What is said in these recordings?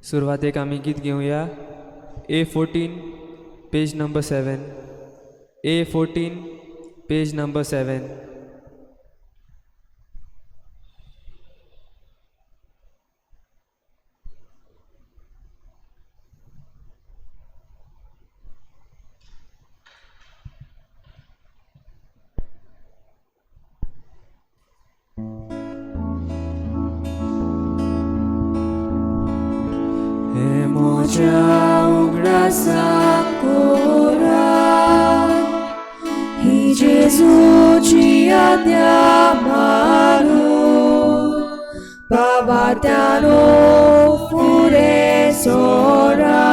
सुरवातेक आमी गीत घेवया A14 page number 7. A14 page number 7. Hi Gesù ci addiamo, Pavatiano pure sora,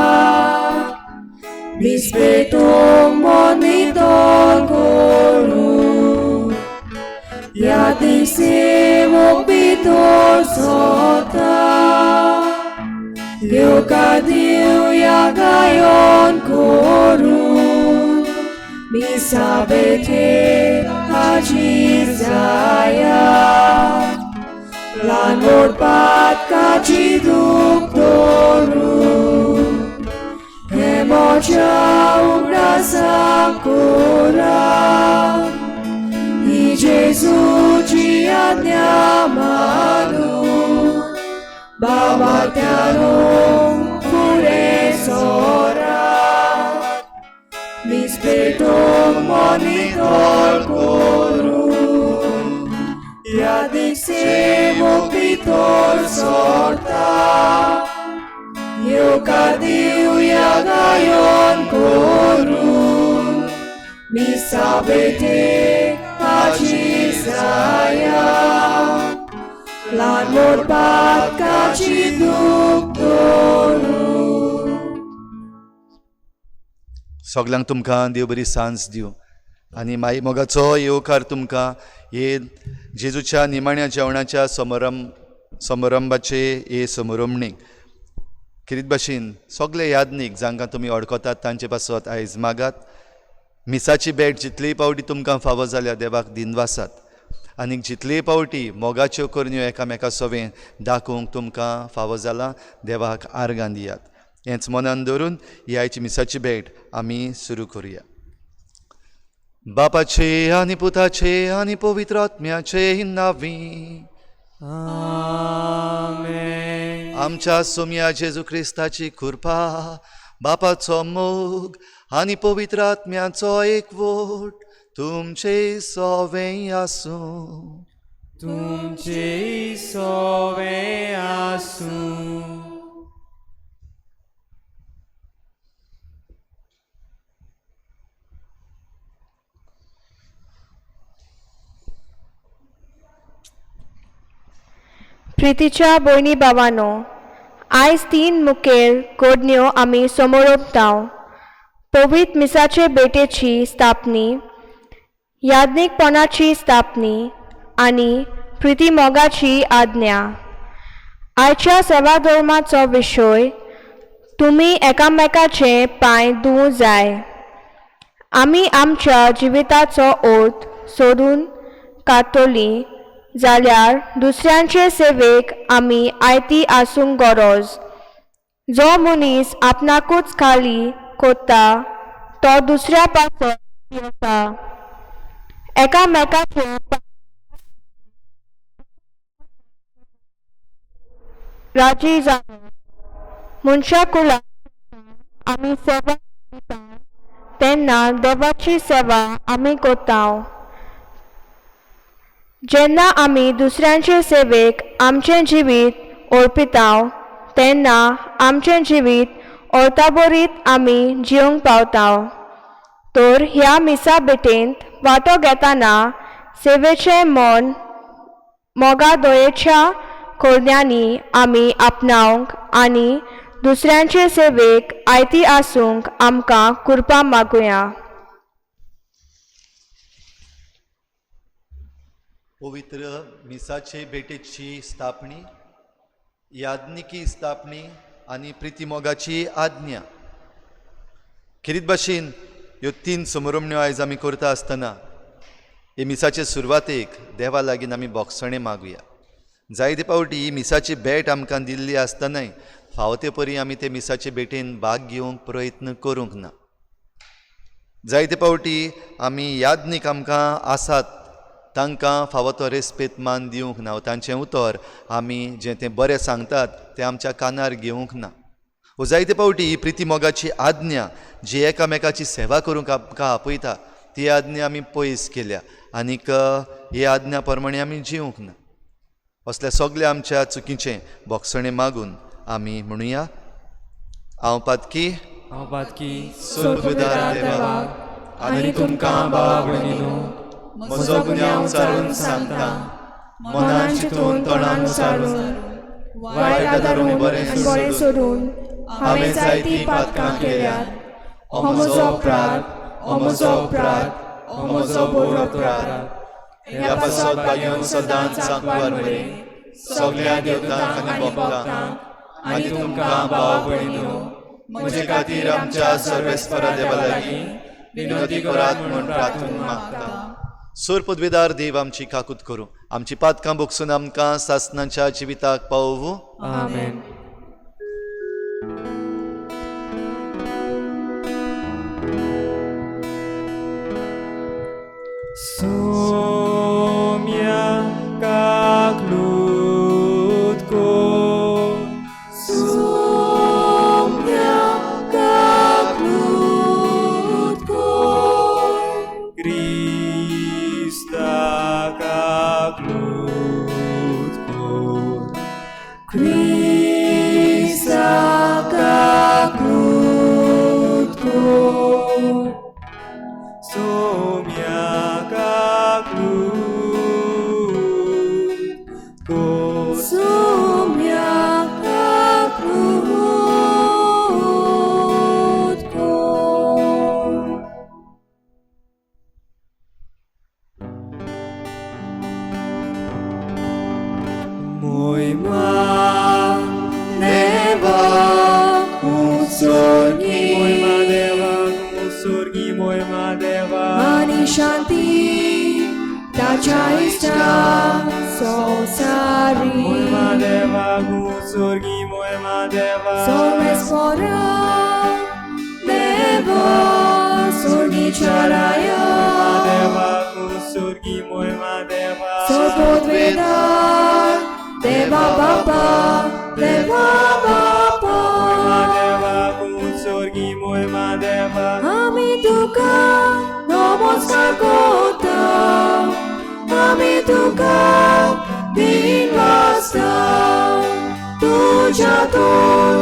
rispetto monitor coro, ya dicevo pitor sota. Eu cadeu e a gaion coru, mi sabete a Gisaya, lan morpat caci doctoru, emoja ugrasam cora, e Jesus ci adniamanu. Bavatiano pure sora, mi spetto monitor coro, ya dicevo pitor sorta, io cadiu ya gaion coro, mi sabete acisaya. Lan morpat caci doctoru. सगळ्यांक तुमकां देव बरी सांज दिवं आनी माई मोगाचो येवकार तुमकां हे जेजूच्या निमाण्या जेवणाच्या समारंभाचे हे समारंभणीक कितें भाशेन सगळे यादनीक जांकां तुमी अडकतात तांचे पासत आयज मागात. मिसाची भेट जितली पावटी तुमकां फावो जाल्या देवाक दिनवासात आनी जितले पावटी मोगाच्यो करण्यो एकामेका सवें दाखोवंक तुमकां फावो जाला देवाक आर्गां दियात. हेंच मनान दवरून ही आयची मिसाची भेट आमी सुरू करुया. बापाचे आनी पुताचे आनी पवित्र आत्म्याचे नांवी आमेन. आमच्या सोम्या जेजू क्रिस्ताची कृपा, बापाचो मोग आनी पवित्र आत्म्याचो एकवट तुमचे सवें आसूं. तुमचे सवें आसूं. प्रितीच्या भयणी भावांनो, आयज 3 मुखेल घडण्यो आमी समोरपतांव. पवित्र मिसाचे भेटेची स्थापनी, याज्ञिकपणाची स्थापनी आनी प्रिती मोगाची आज्ञा. आयच्या सेवा धर्माचो विशय तुमी एकामेकाचे पांय धुवूं जाय. आमी आमच्या जिविताचो अर्थ सोडून काडटलीं जाल्यार दुसऱ्यांचे सेवेक आमी आयती आसूंक गरज. जो मनीस आपणाकूच खाली कोत्ता तो दुसऱ्या पासत येता. एकामेकाचे राजी जावन मनशाकुलाक आमी सेवा दिता तेन्ना देवाची सेवा आमी कोत्ताव. जेन्ना आमी दुसऱ्यांचे सेवेक आमचें जिवीत अर्पिताव तेन्ना आमचें जिवीत अर्ताबरीत आमी जिवंक पावताव. तर ह्या मिसा भेटेंत वांटो घेतना सेवेचें मन मोगा दयेच्या खोर्न्यांनी आमी आपणावंक आनी दुसऱ्यांचे सेवेक आयती आसूंक आमकां कृपा मागुया. पवित्र मिसाचे भेटेची स्थापणी, याज्ञिकी स्थापणी आनी प्रिती मोगाची आज्ञा. किरीत भाशेन ह्यो 3 समारंभण्यो आयज आमी करता आसतना हे मिसाचे सुरवातेक देवा लागीं आमी बोगसणे मागुया. जायते पावटी ही मिसाची भेट आमकां दिल्ली आसतनाय फावो ते परी आमी ते मिसाचे भेटेन भाग घेवंक प्रयत्न करूंक ना. जायते फावटी आमी याज्ञीक आमकां आसात तांकां फावो तो रेस्पेत मान दिवंक ना, तांचें उतर आमी जें तें बरें सांगतात तें आमच्या कानार घेवंक ना. वो जायते फावटी ही प्रिती मोगाची आज्ञा जी एकामेकाची सेवा करूंक आमकां आपयता ती आज्ञा आमी पयस केल्या आनीक हे आज्ञा प्रमाणे आमी जिवंक ना. असल्या सगळ्या आमच्या चुकीचें बोगसणें मागून आमी म्हणुया, हांव पातकी हांव पातकी सोदविदार देवा आनी तुमकां भावा भयणीनो म्हजो गुन्यांव चालून सांगता, मनान चिंतून तोंडान उसारून वायट आदारून बरें सोडून हांवें जायतीं पातकां केल्यात. हो म्हजो अपराध, हो म्हजो अपराध, हो म्हजो बरो अपराध. ह्या पासत घेवन सदांच सांगवार बरें सगळ्या देवतांक आनी भक्तांक आनी तुमकां भावा भयणीनो म्हजे खातीर आमच्या सर्वेस्परा देवा लागीं विनोदी करात म्हूण प्रार्थून मागता. सूर पदवीदार देव आमची काकूत करूं, आमची पातकां भोगसून आमकां सासणाच्या जिविताक पावूं. आमेन. Somia kaklutko, Somia kaklutko, Krista kaklutko, Krista kaklutko, Somia kaklutko, Somia kaklutko. mój ma, Deva utsorgi, mój ma deva, usurgi mój ma deva, Ani Shanti, Tacha Ista, Sosari, mój ma deva, usurgi mój ma deva, Somespora, Deva, Surgi Charaya, deva, usurgi mój ma deva, Sopodvedar, Deva Baba, Deva Baba, deva, usurgi mój ma deva, Ami Tuka, Namaskar Kota, Ami Tuka, Din Vasta, Tuja Tur,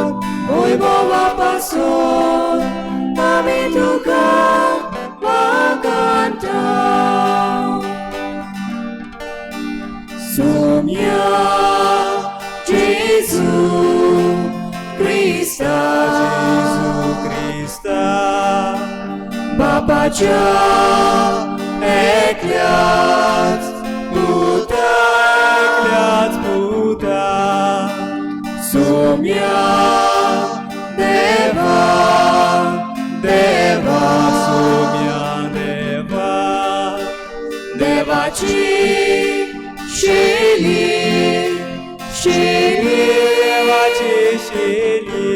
Oi Bova Pasor, Ami Tuka, Vakanta. Somia, Jesus Christa, Krista, Babaja, Ekliat, Buddha, ekliat Buddha, Somia, Deva, Deva, Somia deva, Devachi, Sheli, Sheli, devaci sheli,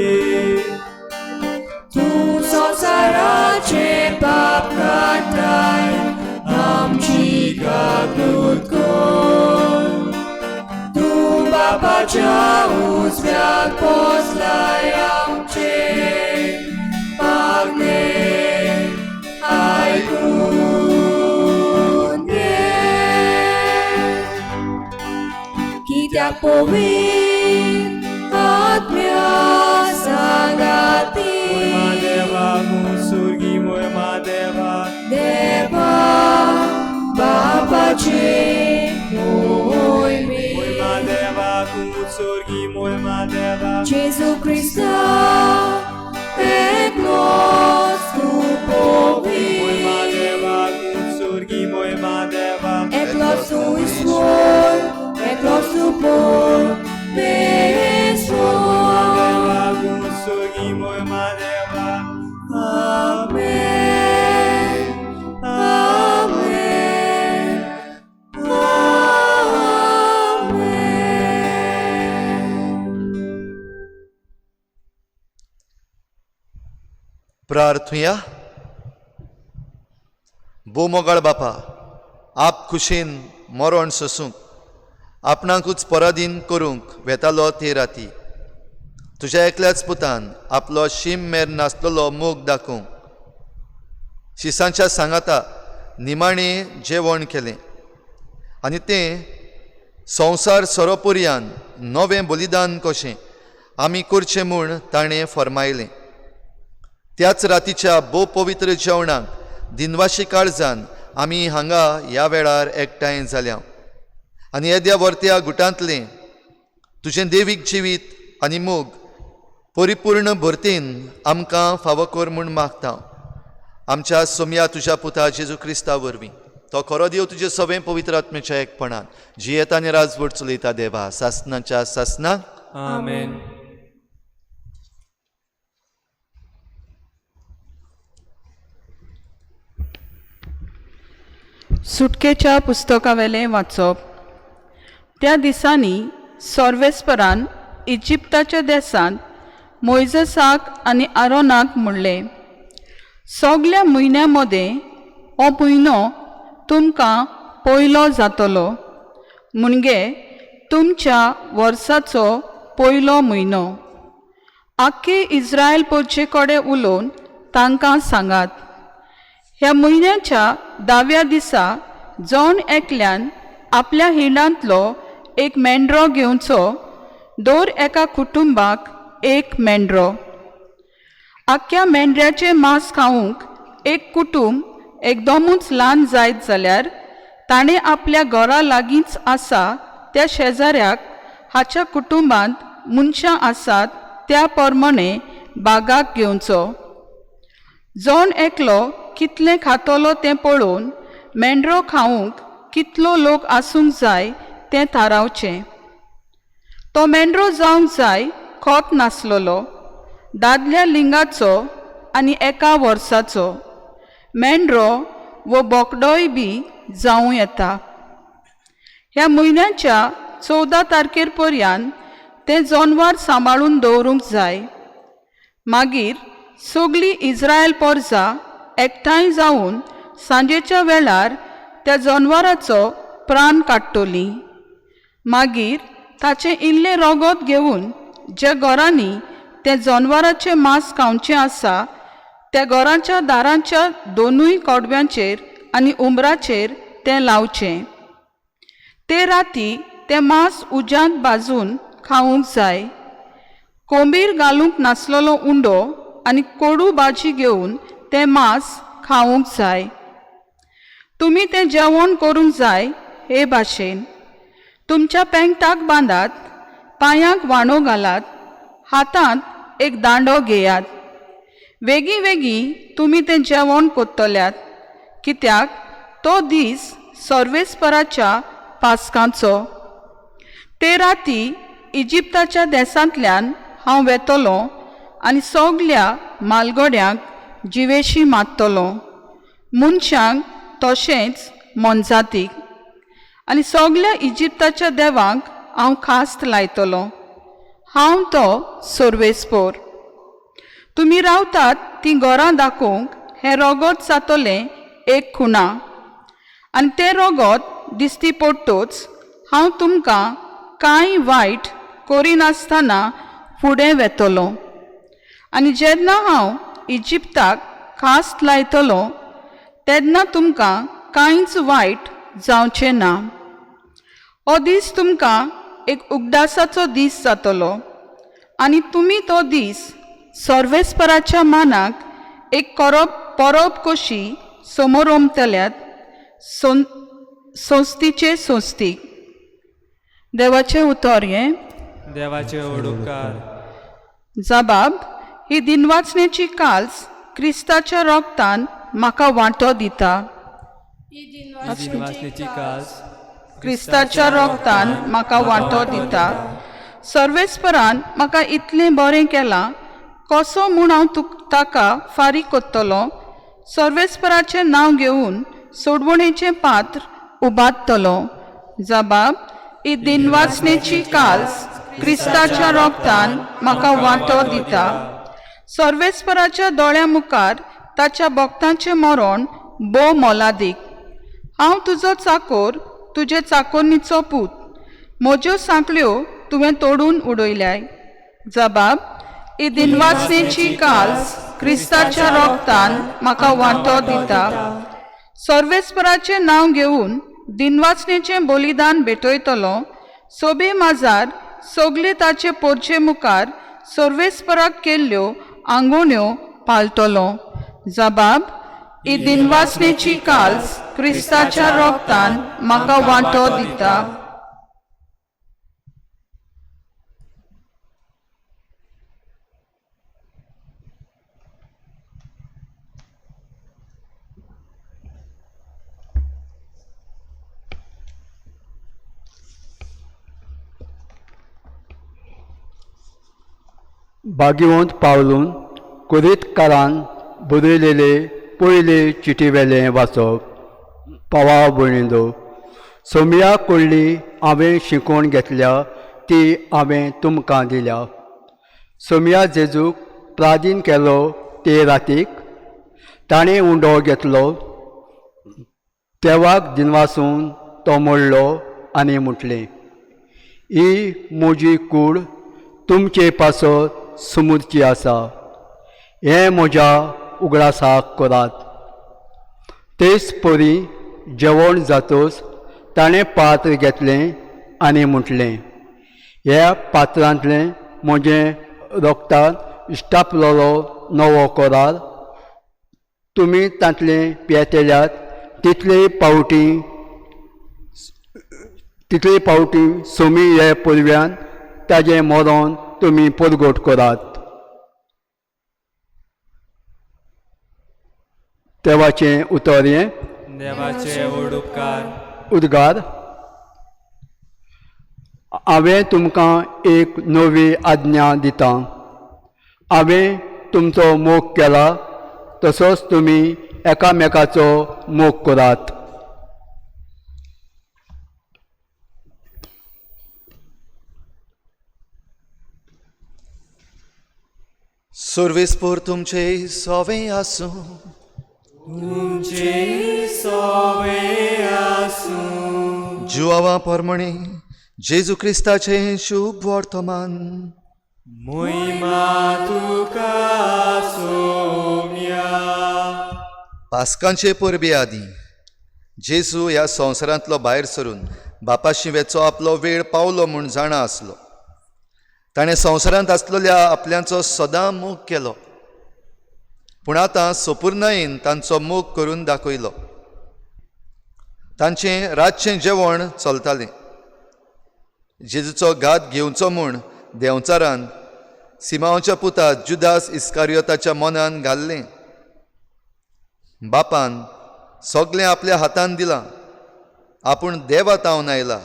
Tu संसाराचे पाप काटाय आमची काकूत कर. तू बापाच्या उजव्याक पोचलाय आमचे मागणे ऐकून घे. कित्याक पवित्र आत्म्या सांगाती mój ma deva, usurgi mój ma deva, Deva Babaji mój Moimi ma deva, usurgi mój ma deva, Jesu Christa Eklos Tupovi mój ma deva, usurgi mój ma deva, Eklos Tu Ismor Eklos Tupor Besor deva, usurgi mój ma deva, Amen Amen Amen. प्रार्थुया. बोमोगाळ बापा, आप खुशेन मरण सोसूंक आपणाकूच पराधीन करूंक वेतालो ते राती तुज्या एकल्याच पुतान आपलो शीम मेर नासलेलो मोग दाखोवंक शिसांच्या सांगाता निमाणें जेवण केलें आनी तें संवसार सोरोपुर्यान नवें बलिदान कशें आमी करचें म्हूण ताणें फरमायलें. त्याच रातीच्या भोव पवित्र जेवणाक दिनवाशी काळजान आमी हांगा ह्या वेळार एकठांय जाल्या आनी येद्या वर्त्या गुटांतलें तुजें देवीक जिवीत आनी मोग परिपूर्ण भरतेन आमकां फावो कर म्हूण मागता. आमच्या सोम्या तुज्या पुता जेजू क्रिस्ता वरवीं तो खरो देव तुजे सगळें पवित्र आत्म्याच्या एकपणान जियेता आनी राजवट चलयता देवा सासनाच्या सासनाक आमेन. सुटकेच्या पुस्तकावेलें वाचप. त्या दिसांनी सर्वेस्परान इजिप्ताच्या देसांत मोइजेसाक आनी आरोनाक म्हणलें, सगल्या म्हयन्यां मदें हो म्हयनो तुमकां पयलो जातलो म्हणजे तुमच्या वर्साचो पयलो म्हयनो. आख्खे इस्रायल पोरचे कडेन उलोवन तांकां सांगात, ह्या म्हयन्याच्या 10व्या दिसा जण एकल्यान आपल्या हिंडांतलो एक मेंढरो घेवचो, दर एका कुटुंबाक एक मेंढरो. आख्या मेंढऱ्याचें मांस खावंक एक कुटुंब एकदमूच ल्हान जायत जाल्यार ताणें आपल्या घरा लागींच आसा त्या शेजाऱ्याक हाच्या कुटुंबांत मनशां आसात त्या प्रमाणे बागाक घेवचो. जण एकलो कितलें खातलो तें पळोवन मेंढरो खावंक कितलो लोक आसूंक जाय तें थारावचें. तो मेंढरो जावंक जाय खोत नासलोलो, दादल्या लिंगाचो आनी एका वर्साचो. मेंढरो वो बोकडोय बी जावं येता. ह्या म्हयन्याच्या 14 तारखेर पर्यंत तें जनवार सांबाळून दवरूंक जाय. मागीर सगळीं इस्रायल पोरसां एकठांय जावन सांजेच्या वेळार त्या जनवाराचो प्राण काडटलीं. मागीर ताचें इल्लें रोगत घेवन ज्या घरांनी तें जनवाराचें मांस खावचें आसा त्या घरांच्या दारांच्या दोनूय कडव्यांचेर आनी उंबराचेर तें लावचें. ते राती तें मांस उज्यांत भाजून खावंक जाय. कोंबीर घालूंक नासलेलो उंडो आनी कोडू भाजी घेवन तें मांस खावंक जाय. तुमी तें जेवण करूंक जाय हे भाशेन. तुमच्या पेंगटाक बांदात, पांयांक वांडो घालात, हातांत एक दांडो घेयात. वेगळी वेगळी तुमी तें जेवण कोत्तल्यात, कित्याक तो दीस सर्वेस्पराच्या पासकांचो. ते राती इजिप्ताच्या देसांतल्यान हांव वेतलो आनी सगल्या मालगड्यांक जिवेशी मारतलो, मनशांक तशेंच मनजातीक. आनी सगल्या इजिप्ताच्या देवांक हांव खास्त लायतलो. हांव तो सर्वेस्पोर. तुमी रावतात तीं घरां दाखोवंक हें रोगत जातलें एक खुणा. आनी तें रोगत दिसती पडटोच हांव तुमकां कांय वायट करिनासतना फुडें वेतलो. आनी जेन्ना हांव इजिप्ताक खास्त लायतलो तेन्ना तुमकां कांयच वायट जावचें ना. हो दीस तुमकां एक उगडासाचो दीस जातलो आनी तुमी तो दीस सर्वेस्पराच्या मानाक एक परब कशी समोरमतल्यात, सोंस्तीचे सोंस्तीक. देवाचें उतर हें. देवाचे ओडुकार. जबाब. ही दिनवाचनेची काल्स क्रिस्ताच्या रोगतान म्हाका वांटो दिता. वाचनेची कास क्रिस्ताच्या रोगतान म्हाका वांटो दिता. सर्वेस्परान म्हाका इतलें बरें केलां, कसो म्हूण हांव ताका फारीक कोत्तलो. सर्वेस्पराचें नांव घेवन सोडवणेचें पात्र उबारतलो. जबाब. ही दिनवाचनेची काल्स क्रिस्ताच्या रोगतान म्हाका वांटो दिता. सर्वेस्पराच्या दोळ्या मुखार ताच्या भक्तांचें मरण भोव मोलादीक. हांव तुजो चाकोर, तुजे चाकोरणीचो पूत. म्हज्यो सांखल्यो तुवें तोडून उडयल्याय. जबाब: ही दिनवासनेची काल्स क्रिस्ताच्या रोगतान म्हाका वांटो दिता. सर्वेस्पराचें नांव घेवन दिनवासनेचें बलिदान भेटयतलो. सोबे माजार सगळे ताचे पोरचे मुखार सर्वेस्पराक केल्ल्यो आंगवण्यो पालतलो. जबाब: ही दिनवासनेची काल्स क्रिस्ताच्या रोगतान म्हाका वांटो दिता. भाग्यवंत पावलून कुरीतकारान बरयलेले पयले चिटीवेलें वाचप. पावा भयणींदो, सोमया कडली हांवें शिकवण घेतल्या ती हांवें तुमकां दिल्या. सोमया जेजूक प्रादीन केलो ते रातीक ताणें उंडो घेतलो. देवाक दिनवासून तो मोडलो आनी म्हटलें, ही म्हजी कूड तुमचे पासत समुद्रची आसा. हें म्हज्या उगडासाक करात. तेच परी जेवण जातच ताणें पात्र घेतलें आनी म्हटलें, ह्या पात्रांतलें म्हजें रोगतान इश्टापलोलो नवो करार. तुमी तांतलें पियेतल्यात तितले पावटी सोमी हे पुरव्यान ताजें मरण तुमी परगट करात. देवाचें उतर हें. देवाचे उद्गार. हांवें तुमकां एक नवी आज्ञा दितां. हांवें तुमचो मोग केला तसोच तुमी एकामेकाचो मोग करात. सर्वेस्पर तुमचे सोवें आसूं. तुमचे सोवे आसूं. जुआवा पोरमणी जेजू क्रिस्ताचे शुभ वर्तमान. मोहिमा तुका सोम्या. पास्कांचे परबे आदीं जेजू ह्या संवसारांतलो भायर सरून बापाशी वेचो आपलो वेळ पावलो म्हूण जाणा आसलो. ताणें संवसारांत आसलेल्या आपल्याचो सदां मोग केलो, पूण आतां सोपुर्नायेन तांचो मोग करून दाखयलो. तांचें रातचें जेवण चलतालें. जेजूचो घात घेवचो म्हूण देंवचारान सिमावाच्या पुता जुदास इस्कारियोताच्या मनान घाल्लें. बापान सगलें आपल्या हातान दिलां. आपूण देवा तावन आयला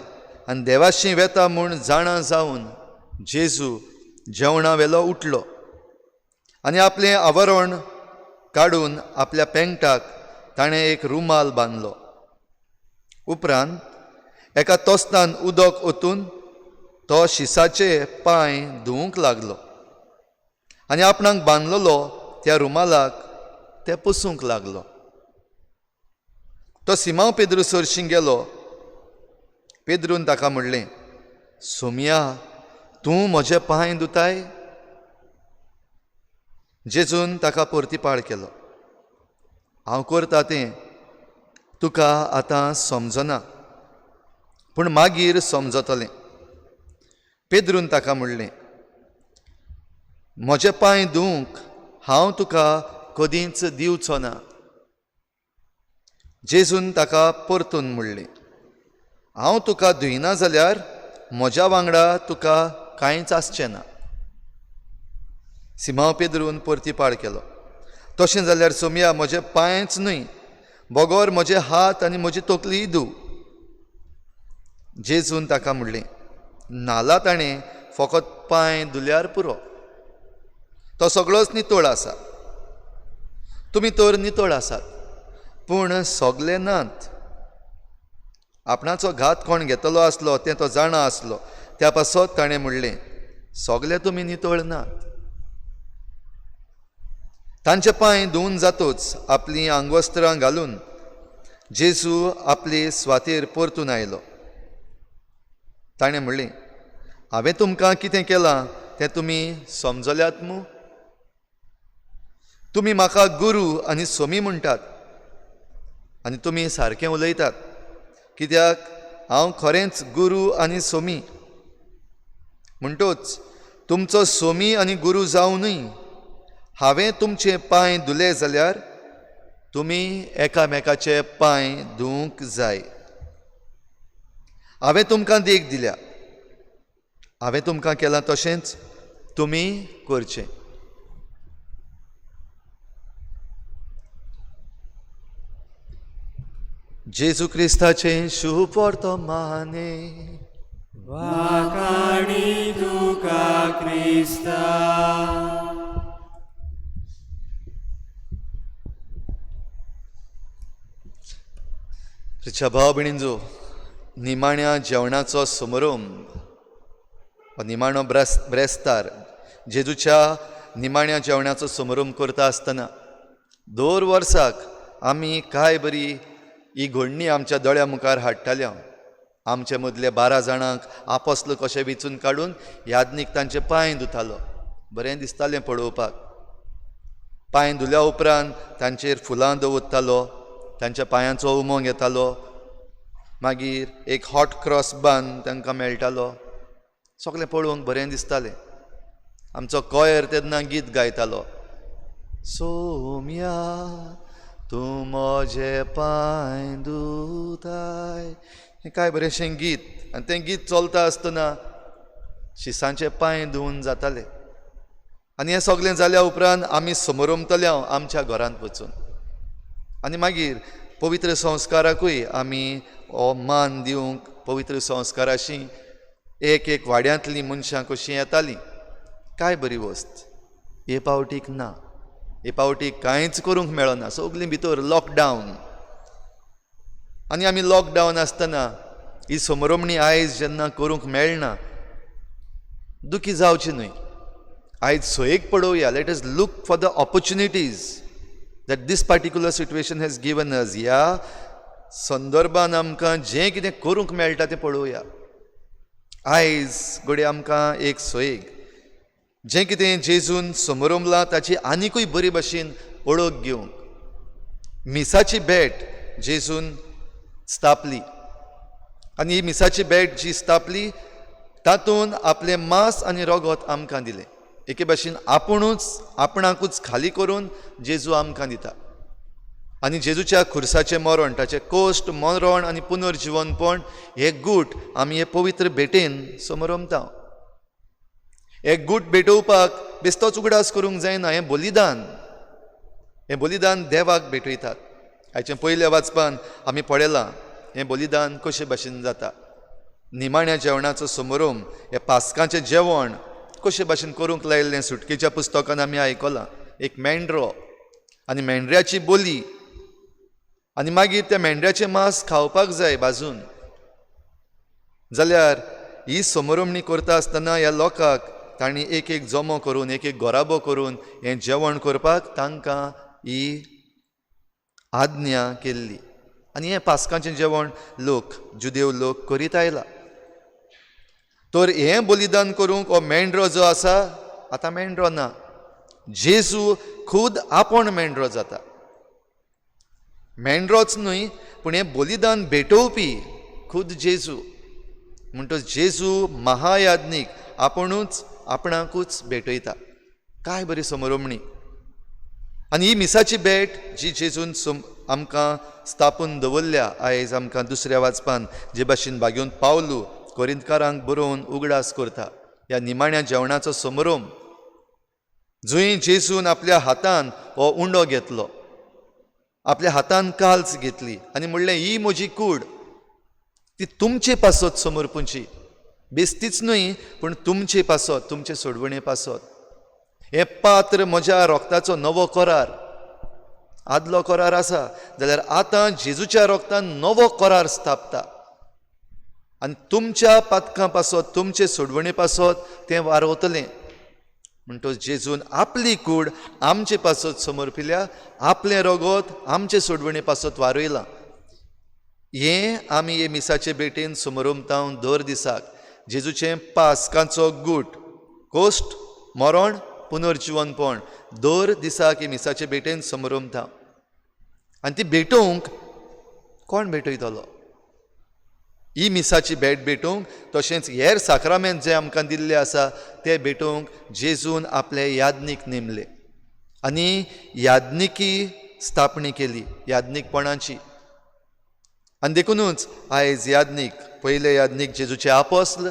आनी देवाशी वेता म्हूण जाणा जावन जेजू जेवणा वेलो उठलो आनी आपलें आवरण काडून आपल्या पेंगटाक ताणें एक रुमाल बांदलो. उपरांत एका तोस्तान उदक ओतून तो शिसाचे पांय धुवंक लागलो आनी आपणाक बांदलेलो त्या रुमालाक ते पुसूंक लागलो. तो सिमांव पेद्रू सरशीं गेलो. पेद्रून ताका म्हणलें, सोमया, तूं म्हजे पांय धुताय? जेजून ताका परतीपाळ केलो. हांव करतां तें तुका आतां समजना, पूण मागीर समजतलें. पेद्रून ताका म्हणलें, म्हजे पांय धुवंक हांव तुका कधीच दिवचो ना. जेजून ताका परतून म्हणलें, हांव तुका धुयना जाल्यार म्हज्या वांगडा तुका कांयच आसचें ना. सिमांव पेद्रून परतीपाळ केलो. तशें जाल्यार सोमया, म्हजे पांयच न्हय, बोगोर म्हजे हात आनी म्हजी तकलीय धुव. जेजून ताका म्हणलें, नाला ताणें फकत पांय धुल्यार पुरो. तो सगळोच नितळ आसा. तुमी तर नितळ आसात, पूण सगले नात. आपणाचो घात कोण घेतलो आसलो तें तो जाणा आसलो. त्या पासत ताणें म्हणलें, सगले तुमी नितळ नात. तांचे पांय धुवन जातूच आपलीं आंगवस्त्रां घालून जेजू आपले स्वातेर परतून आयलो. ताणें म्हणलें, हांवें तुमकां कितें केलां तें तुमी समजल्यात मूं? तुमी म्हाका गुरू आनी सोमी म्हणटात आनी तुमी सारकें उलयतात, कित्याक हांव खरेंच गुरू आनी सोमी. म्हणटूच तुमचो सोमी आनी गुरू जावनूय हांवें तुमचे पांय धुले जाल्यार तुमी एकामेकाचे पांय धुवंक जाय. हांवें तुमकां देख दिल्या, हांवें तुमकां केलां तशेंच तुमी करचें. जेजू क्रिस्ताचें शुभ वर्तमाने वाकाणी तुका क्रिस्ता. तुझ्या भाव भयणींचो निमाण्या जेवणाचो समारंभ हो निमाणो ब्रेस्तार जेजूच्या निमाण्या जेवणाचो समारंभ करता आसतना दर वर्साक आमी काय बरी ही घडणी आमच्या दोळ्या मुखार हाडटाले. आमचे मदले 12 जाणांक आपोसलो कशें वेंचून काडून यादनीक तांचे पांय धुतालो. बरें दिसतालें पळोवपाक. पांय धुल्या उपरांत तांचेर फुलां दवरतालो, तांच्या पांयांचो उमो घेतालो, मागीर एक हॉट क्रॉस बांद तांकां मेळटालो. सगळें पळोवंक बरें दिसतालें. आमचो कॉयर तेन्ना गीत गायतालो, सोम्या तूं म्हजे पांय धुताय. हें काय बरेंशें गीत. आनी तें गीत चलता आसतना शिसांचे पांय धुवन जाताले. आनी हें सगळें जाल्या उपरांत आमी समोरमतले आमच्या घरांत वचून. आनी मागीर पवित्र संस्काराकूय आमी हो मान दिवंक पवित्र संस्काराशी एक एक वाड्यांतलीं मनशां कशीं येतालीं. काय बरी वस्त. हे पावटीक ना, हे पावटीक कांयच करूंक मेळना. सगलीं भितर लॉकडावन. आनी आमी लॉकडावन आसतना ही समरमणी आयज जेन्ना करूंक मेळना दुखी जावची न्हय. आयज सोयेक पळोवया. Let us look for the opportunities that this particular situation has given us. ह्या संदर्भान आमकां जें कितें करूंक मेळटा तें पळोवया. आयज घडये आमकां एक सोयेक जें कितें जेजून समोरमलां ताची आनिकूय बरी भाशेन ओळख घेवंक. मिसाची भेट जेजून स्थापली आनी ही मिसाची भेट जी स्थापली तातूंत आपलें मांस आनी रगत आमकां दिलें. एके भाशेन आपणाकूच खाली करून जेजू आमकां दिता. आनी जेजूच्या खुर्साचें मरण, ताचें कोश्ट, मरण आनी पुनर्जिवनपण हे गूट आमी हे पवित्र भेटेन समोरमता. हे गूट भेटोवपाक बेश्टोच उगडास करूंक जायना. हें बलिदान देवाक भेटयतात. हाचें पयल्या वाचपान आमी पळयलां हें बलिदान कशे भाशेन जाता. निमाण्या जेवणाचो समारंभ, हें पास्काचें जेवण कशे भाशेन करूंक लायिल्लें सुटकेच्या पुस्तकान आमी आयकलां. एक मेंढरो आनी मेंढऱ्याची बोली आनी मागीर त्या मेंढऱ्याचें मांस खावपाक जाय भाजून. जाल्यार ही समरमणी करता आसतना ह्या लोकांक तांणी एक एक जमो करून एक एक गोराबो करून हें जेवण करपाक तांकां ही आज्ञा केल्ली. आनी हें पास्काचें जेवण जुदेव लोक करीत आयला. तर हें बलिदान करूंक हो मेंढरो जो आसा, आतां मेंढरो ना, जेजू खूद आपूण मेंढरो जाता. मेंढरोच न्हय पूण हें बलिदान भेटोवपी खूद जेजू. म्हणटच जेजू महायाज्ञीक आपुणूच आपणाकूच भेटयता. काय बरी समरमणी. आनी ही मिसाची भेट जी जेजून आमकां स्थापून दवरल्या आयज आमकां दुसऱ्या वाचपान जे भाशेन भाग्यून पावलू कोरिंतकारांक बरोवन उगडास करता. ह्या निमाण्या जेवणाचो समारंभ जंय जेजून आपल्या हातान हो उंडो घेतलो, आपल्या हातान काल्च घेतली आनी म्हणलें ही म्हजी कूड, ती तुमचे पासत समर्पूंची. बेस्तीच न्हय पूण तुमचे पासत, तुमचे सोडवणे पासत. हें पात्र म्हज्या रोगताचो नवो करार. आदलो करार आसा जाल्यार आतां जेजूच्या रोगतान नवो करार स्थापता. आनी तुमच्या पातकां पासत, तुमचे सोडवणे पासत तें वारवतलें. म्हणटच जेजून आपली कूड आमचे पासत समर्पिल्या, आपलें रगत आमचे सोडवणे पासत वारयलां. हें आमी हे मिसाचे भेटेन समरमतावन दर दिसाक जेजूचें पास्कांचो गूट, कोश्ट, मरण, पुनर्जिवनपण दर दिसाक हे मिसाचे भेटेन समरमता. आनी ती भेटोवंक कोण भेटयतलो? ही मिसाची भेट भेटोवंक, तशेंच हेर साक्रामेंत जे आमकां दिल्ले आसा ते भेटोवंक जेजून आपले यादनीक नेमले आनी यादनिकी स्थापणी केली, यादनीकपणाची. आनी देखूनच आयज यादनीक, पयले यादनीक जेजूचे आपोस्ल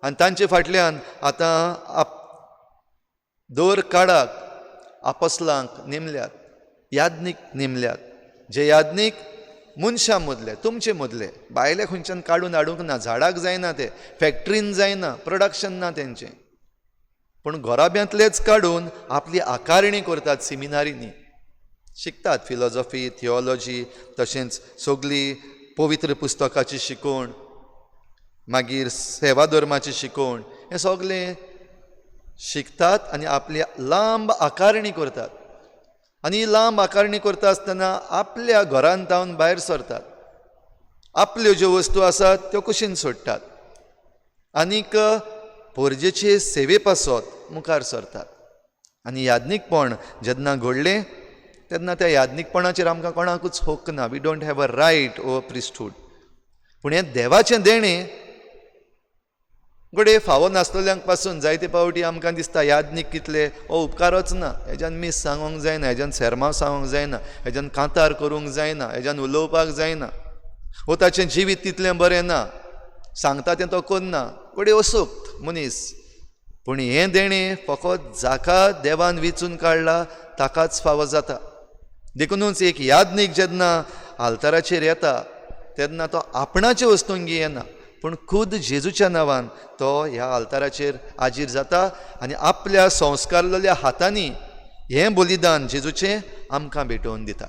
आनी तांचे फाटल्यान आतां दर काळाक आपोस्लांक नेमल्यात, यादनीक नेमल्यात. जे यादनीक मनशां मदले, तुमचे मदले, भायले खंयच्यान काडून हाडूंक ना. झाडाक जायना ते, फॅक्ट्रीन जायना, प्रोडक्शन ना तेंचें. पूण घोराब्यांतलेच काडून आपली आकारणी करतात. सेमिनारींनी शिकतात फिलॉसॉफी, थियोलॉजी, तशेंच सगळी पवित्र पुस्तकाची शिकवण, मागीर सेवा धर्माची शिकवण, हें सगळें शिकतात आनी आपली लांब आकारणी करतात. आनी ही लांब आकारणी करता आसतना आपल्या घरांतावन भायर सरतात. आपल्यो ज्यो वस्तू आसात त्यो कुशीन सोडटात आनीक पोरजेचे सेवे पासत मुखार सरतात. आनी यादनीकपण जेन्ना घडलें तेन्ना त्या यादनीकपणाचेर आमकां कोणाकूच हक्क ना. We don't have a right over priesthood. पूण हें देवाचें देणें घडये फावो नासलेल्यांक पासून जायते फावटी आमकां दिसता यादनीक कितले हो उपकारच ना, हेज्यान मीस सांगूंक जायना, हेज्यान सेरमांव सांगूंक जायना, हेज्यान कांतार करूंक जायना, हेज्यान उलोवपाक जायना, हो ताचें जिवीत तितलें बरें ना, सांगता तें तो करना, घडये असूक्त मनीस. पूण हें देणें फकत जाका देवान वेंचून काडला ताकाच फावो जाता. देखूनच एक यादनीक जेन्ना आल्ताराचेर येता तेन्ना तो आपणाचे वस्तूंक येना, पूण खुद जेजूच्या नांवान तो ह्या आल्ताराचेर हाजीर जाता आनी आपल्या संस्कारलेल्या हातांनी हें बलिदान जेजूचें आमकां भेटोवन दिता.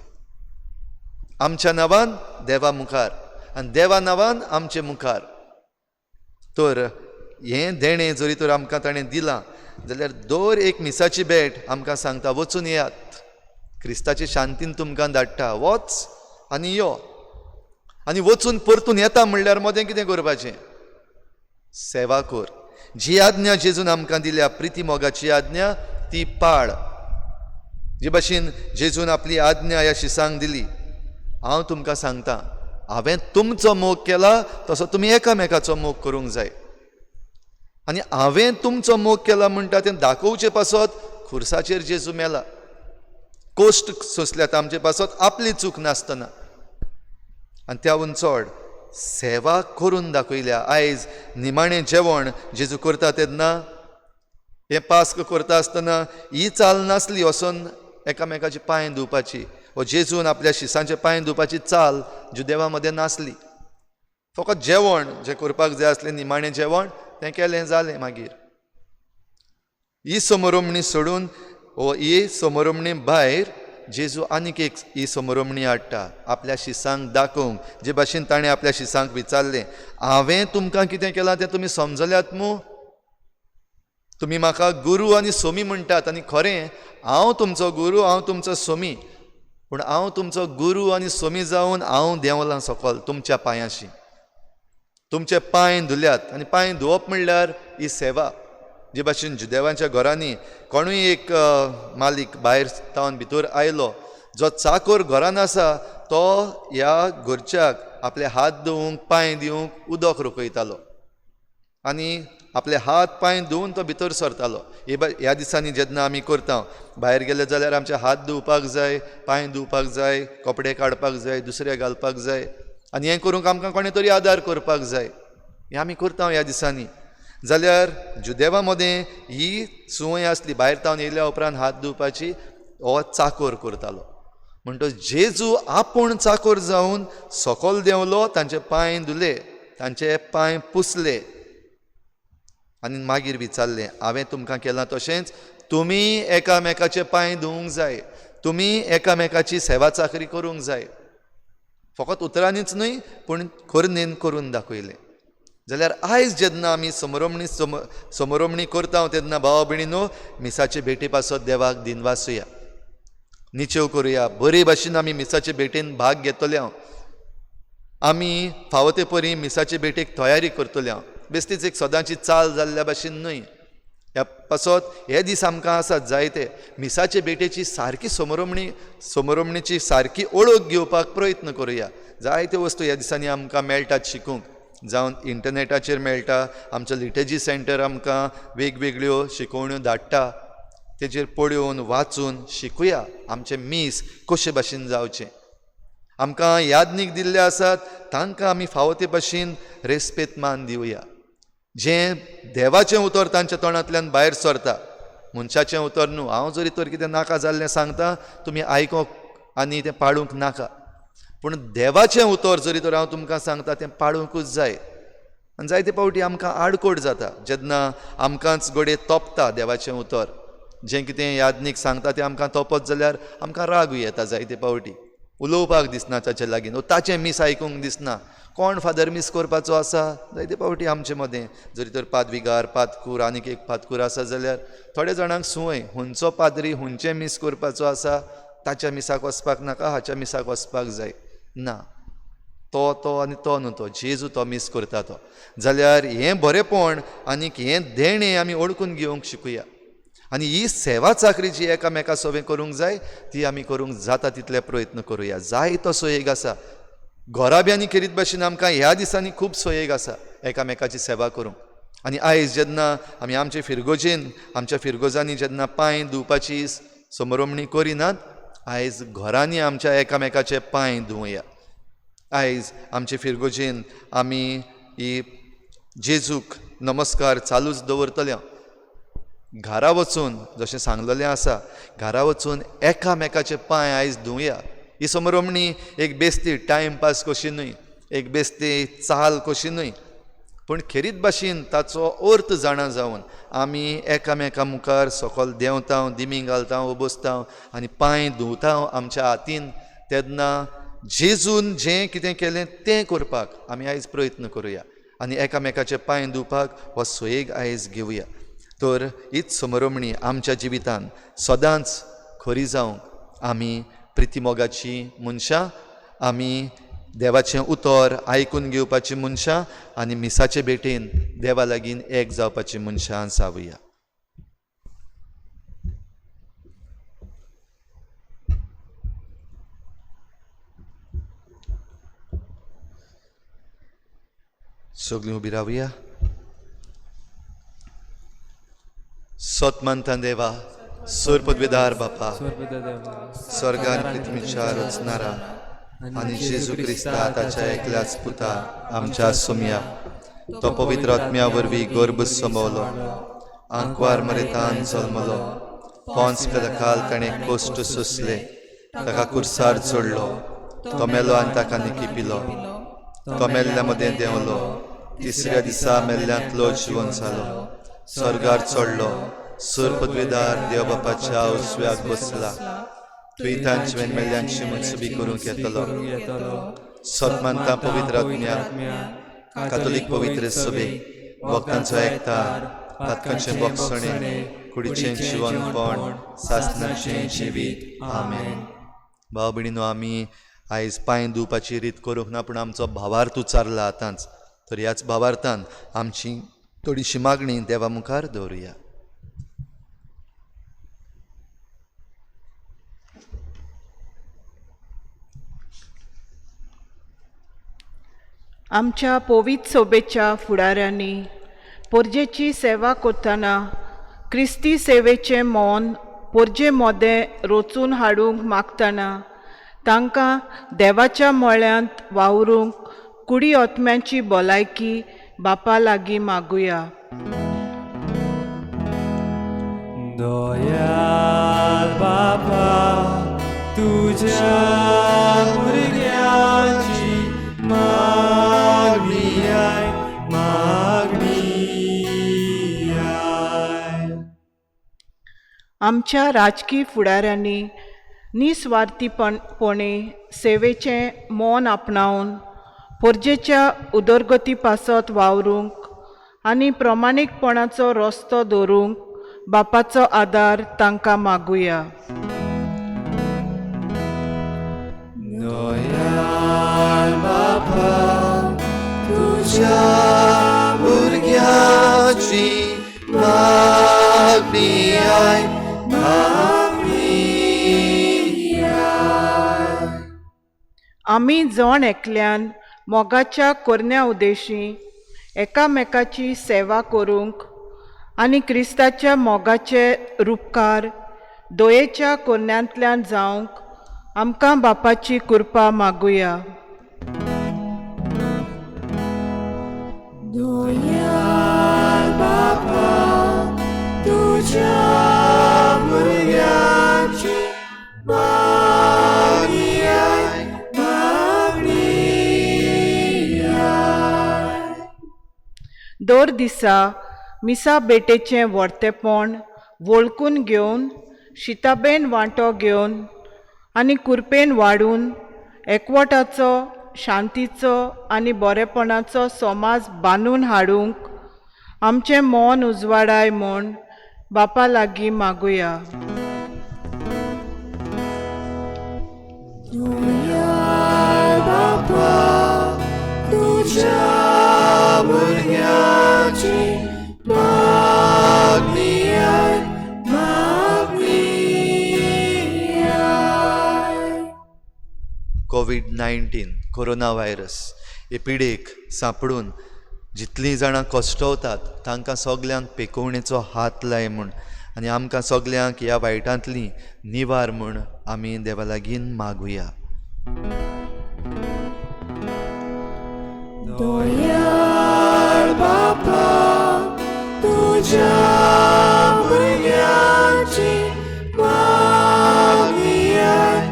आमच्या नांवान देवा मुखार आनी देवा नांवान आमचे मुखार. तर हें देणें जरी तर आमकां ताणें दिलां जाल्यार दर एक मिसाची भेट आमकां सांगता वचून येयात, क्रिस्ताचे शांतीन तुमकां धाडटा, वच आनी यो. आनी वचून परतून येता म्हणल्यार मोदें कितें करपाचें? सेवा कर. जी आज्ञा जेजून आमकां दिल्या, प्रिती मोगाची आज्ञा, ती पाळ. जे भाशेन जेजून आपली आज्ञा ह्या शिसांक दिली, हांव तुमकां सांगतां, हांवें तुमचो मोग केला तसो तुमी एकामेकाचो मोग करूंक जाय. आनी हांवें तुमचो मोग केला म्हणटा तें दाखोवचे पासत खुर्साचेर जेजू मेला. कोश्ट सोंसल्यात आमचे पासत आपली चूक नासतना. आनी त्याहून चड सेवा करून दाखयल्या. आयज निमाणें जेवण जेजू करता तेन्ना, हें पास्क करता आसतना ही चाल नासली वचोन एकामेकाची पांय धुवपाची, वा जेजून आपल्या शिसांचे पांय धुवपाची चाल जुदेवा मदें नासली. फकत जेवण जें करपाक जाय आसलें, निमाणें जेवण, तें केलें, जालें. मागीर ही समरमणी सोडून वा ही समरमणी भायर जेजू आनीक एक ही समरमणी हाडटा आपल्या शिसांक दाखोवंक. जे भाशेन ताणें आपल्या शिसांक विचारलें, हांवें तुमकां कितें केलां तें तुमी समजल्यात मू? तुमी म्हाका गुरू आनी सोमी म्हणटात, आनी खरें हांव तुमचो गुरू, हांव तुमचो सोमी. पूण हांव तुमचो गुरू आनी सोमी जावन हांव देंवलां सकयल तुमच्या पांयाशी. तुमचे पांय धुल्यात, आनी पांय धुवप म्हणल्यार ही सेवा. जे भाशेन जुदेवांच्या घरांनी कोणूय एक मालीक भायर तावन भितर आयलो, जो चाकर घरान आसा तो ह्या घरच्याक आपले हात धुवंक, पांय दिवंक उदक रोखयतालो आनी आपले हात पांय धुवन तो भितर सरतालो. ह्या दिसांनी जेन्ना आमी करता, भायर गेले जाल्यार आमचे हात धुवपाक जाय, पांय धुवपाक जाय, कपडे काडपाक जाय, दुसरे घालपाक जाय, आनी हें करूंक आमकां कोणे तरी आदार करपाक जाय. हें आमी करता ह्या दिसांनी. जाल्यार जुदेवा मदें ही सुवय आसली, भायर तावन येयल्या उपरांत हात धुवपाची, हो चाकर करतालो. म्हणटच जेजू आपूण चाकर जावन सकयल देंवलो, तांचे पांय धुले, तांचे पांय पुसले आनी मागीर विचारलें, हांवें तुमकां केलां तशेंच तुमी एकामेकाचे पांय धुवंक जाय, तुमी एकामेकाची सेवा चाकरी करूंक जाय. फकत उतरांनीच न्हय, पूण खोर्नेन करून दाखयलें. जाल्यार आयज जेन्ना आमी समरमणी करता तेन्ना भाव भयणीनो मिसाचे भेटे पासत देवाक दिनवासुया, निचेव करुया, बरे भाशेन आमी मिसाचे भेटेन भाग घेतले हांव, आमी फावो ते परी मिसाचे भेटेक तयारी करतले हांव, बेश्टीच एक सदांची चाल जाल्ल्या भाशेन न्हय. ह्या पासत हे दीस आमकां आसात जायते मिसाचे भेटेची सारकी समरमणीची सारकी ओळख घेवपाक प्रयत्न करुया. जायत्यो वस्तू ह्या दिसांनी आमकां मेळटात शिकूंक, जावन इंटरनेटाचेर मेळटा, आमचो लिटर्जी सेंटर आमकां वेगवेगळ्यो शिकवण्यो धाडटा, तेजेर पळयोवन वाचून शिकुया आमचे मीस कशे भाशेन जावचे. आमकां यादनीक दिल्ले आसात तांकां आमी फावो ते भाशेन रेस्पेत मान दिवया. जें देवाचें उतर तांच्या तोंडांतल्यान भायर सरता, मनशाचें उतर न्हू. हांव जरी तर कितें नाका जाल्लें सांगता तुमी आयकोंक आनी तें पाळूंक नाका, पूण देवाचें उतर जरी तर हांव तुमकां सांगता तें पाळूंकूच जाय. आनी जायते फावटी आमकां आडकोड जाता जेन्ना आमकांच घडये तोपता देवाचें उतर. जें कितें यादनीक सांगता तें आमकां तोपत जाल्यार आमकां रागूय येता, जायते फावटी उलोवपाक दिसना ताचे लागीं, ताचें मीस आयकूंक दिसना. कोण फादर मीस करपाचो आसा जायते फावटी आमचे मदें, जरी तर पादविगार पातकूर आनीक एक पातकूर आसा जाल्यार थोड्या जाणांक सुवय हुंचो पाद्री हुंचें मीस करपाचो आसा, ताच्या मिसाक वचपाक नाका, हाच्या मिसाक वचपाक जाय ना. तो आनी तो न्हू, तो जेजू तो मीस करता तो. जाल्यार हें बरेंपण आनीक हें देणें आमी ओळखून घेवंक शिकुया. आनी ही सेवा चाकरी जी एकामेका सोबे करूंक जाय ती आमी करूंक जाता तितले प्रयत्न करुया. जाय तो सोयेग आसा, घोराब्यांनी करीत भाशेन आमकां ह्या दिसांनी खूब सोयेग आसा एकामेकाची सेवा करूंक. आनी आयज जेन्ना आमी आमचे फिरगोजेन आमच्या फिरगोजांनी जेन्ना पांय धुवपाची समरमणी करिनात, आयज घरांनी आमच्या एकामेकाचे पांय धुवया. आयज आमचे फिरगोजेन आमी ही जेजूक नमस्कार चालूच दवरतले. घरा वचून जशें सांगलेलें आसा, घरा वचून एकामेकाचे पांय आयज धुवया. ही समरमणी एक बेस्ती टायमपास कशी न्हय, एक बेस्ती चाल कशी न्हय, पूण खेरीत भाशेन ताचो अर्थ जाणा जावन आमी एकामेका मुखार सकयल देंवता, दिमी घालता, बसता आनी पांय धुवता आमच्या हातीन. तेन्ना जेजून जें कितें केलें तें करपाक आमी आयज प्रयत्न करुया आनी एकामेकाचे पांय धुवपाक हो सोयेग आयज घेवया. तर हीच समरमणी आमच्या जिवितान सदांच खरी जावंक आमी प्रितीमोगाची मनशां, आमी देवाचें उतर आयकून घेवपाची मनशां आनी मिसाचे भेटेन देवा लागीं एक जावपाची मनशां जावया. सगळीं उबी रावया. सतमंता देवा, सूर पदवीदार बापा, स्वर्गान पृथ्वीच्या रचणारा आनी जेजू क्रिस्ता ताच्या एकल्याच पुता आमच्या सुमया, तो पवित्र आत्म्या वरवीं गर्भ संभवलो, आंकवार मरेतान जल्मलो, पोंच काल ताणें कोश्ट सोंसले, ताका कुर्सार चडलो, तो मेलो आनी ताका निकी पिलो, तो मेल्ल्या मदें देंवलो, तिसऱ्या दिसा मेल्ल्यांतलो जिवन जालो, स्वर्गार चडलो, सूर पदवीदार देव बापाच्या उजव्याक बसला, तुयतांचे मेल्ल्यांची मनसुबी करूंक येतलो. सतमंता पवित्र आत्म्या, कातोलीक पवित्र सभे, भक्तांचो एकठार, पातकांचे बोगसणे, कुडीचें जिवनपण, सासणाचें जिवीत. आमेन. भाव भयणीनो, आमी आयज पांय धुवपाची रीत करूंक ना, पूण आमचो भावार्थ उच्चारला आतांच. तर ह्याच भावार्थान आमची थोडीशी मागणी देवा मुखार दवरुया. आमच्या पवित्र सोबेच्या फुडाऱ्यांनी पोरजेची सेवा करतना क्रिस्ती सेवेचें मोन पोरजे मोदें रोचून हाडूंक मागतना तांकां देवाच्या मळ्यांत वावरूंक कुडी ओतम्यांची भलायकी बापा लागीं मागुया. दयाल बापा, तुझ्या भुरग्यांची मागणी आय, मागणी आय. आमच्या राजकीय फुडाऱ्यांनी निस्वार्थीपणे सेवेचें मोन आपणावन पोरजेच्या उदरगती पासत वावरूंक आनी प्रमाणीकपणाचो रस्तो दवरूंक बापाचो आदार तांकां मागुया. दयाळ बापा तुझ्या भुरग्याची मागणी आय, आमी जण एकल्यान मोगाच्या कोरन्या उद्देशी एकामेकाची सेवा करूंक आनी क्रिस्ताच्या मोगाचे रूपकार दोयेच्या कोरन्यांतल्यान जावंक आमकां बापाची कृपा मागुया. दयाळ बापा तुझ्या भुरग्याची मागणी आय, दर दिसा मिसा बेटेचें व्हरतेपण वळखून घेवन शिताबेन वांटो घेवन आनी कुरपेन वाडून एकवटाचो शांतीचो आनी बरेपणाचो समाज बांदून हाडूंक आमचें मन उजवाडाय म्हूण बापा लागीं मागुया. दयाळ बापा तुझ्या भुरग्याची मागणी आय, कोविड-19 कोरोना व्हायरस हे पिडेक सांपडून जितलीं जाणां कश्टवतात तांकां सगल्यांक पेकोवणेचो हात लाय म्हूण आनी आमकां सगल्यांक ह्या वायटांतली निवार म्हूण आमी देवा लागीं मागुया. दयाळ बापा तुझ्या भुरग्याची मागणी आय,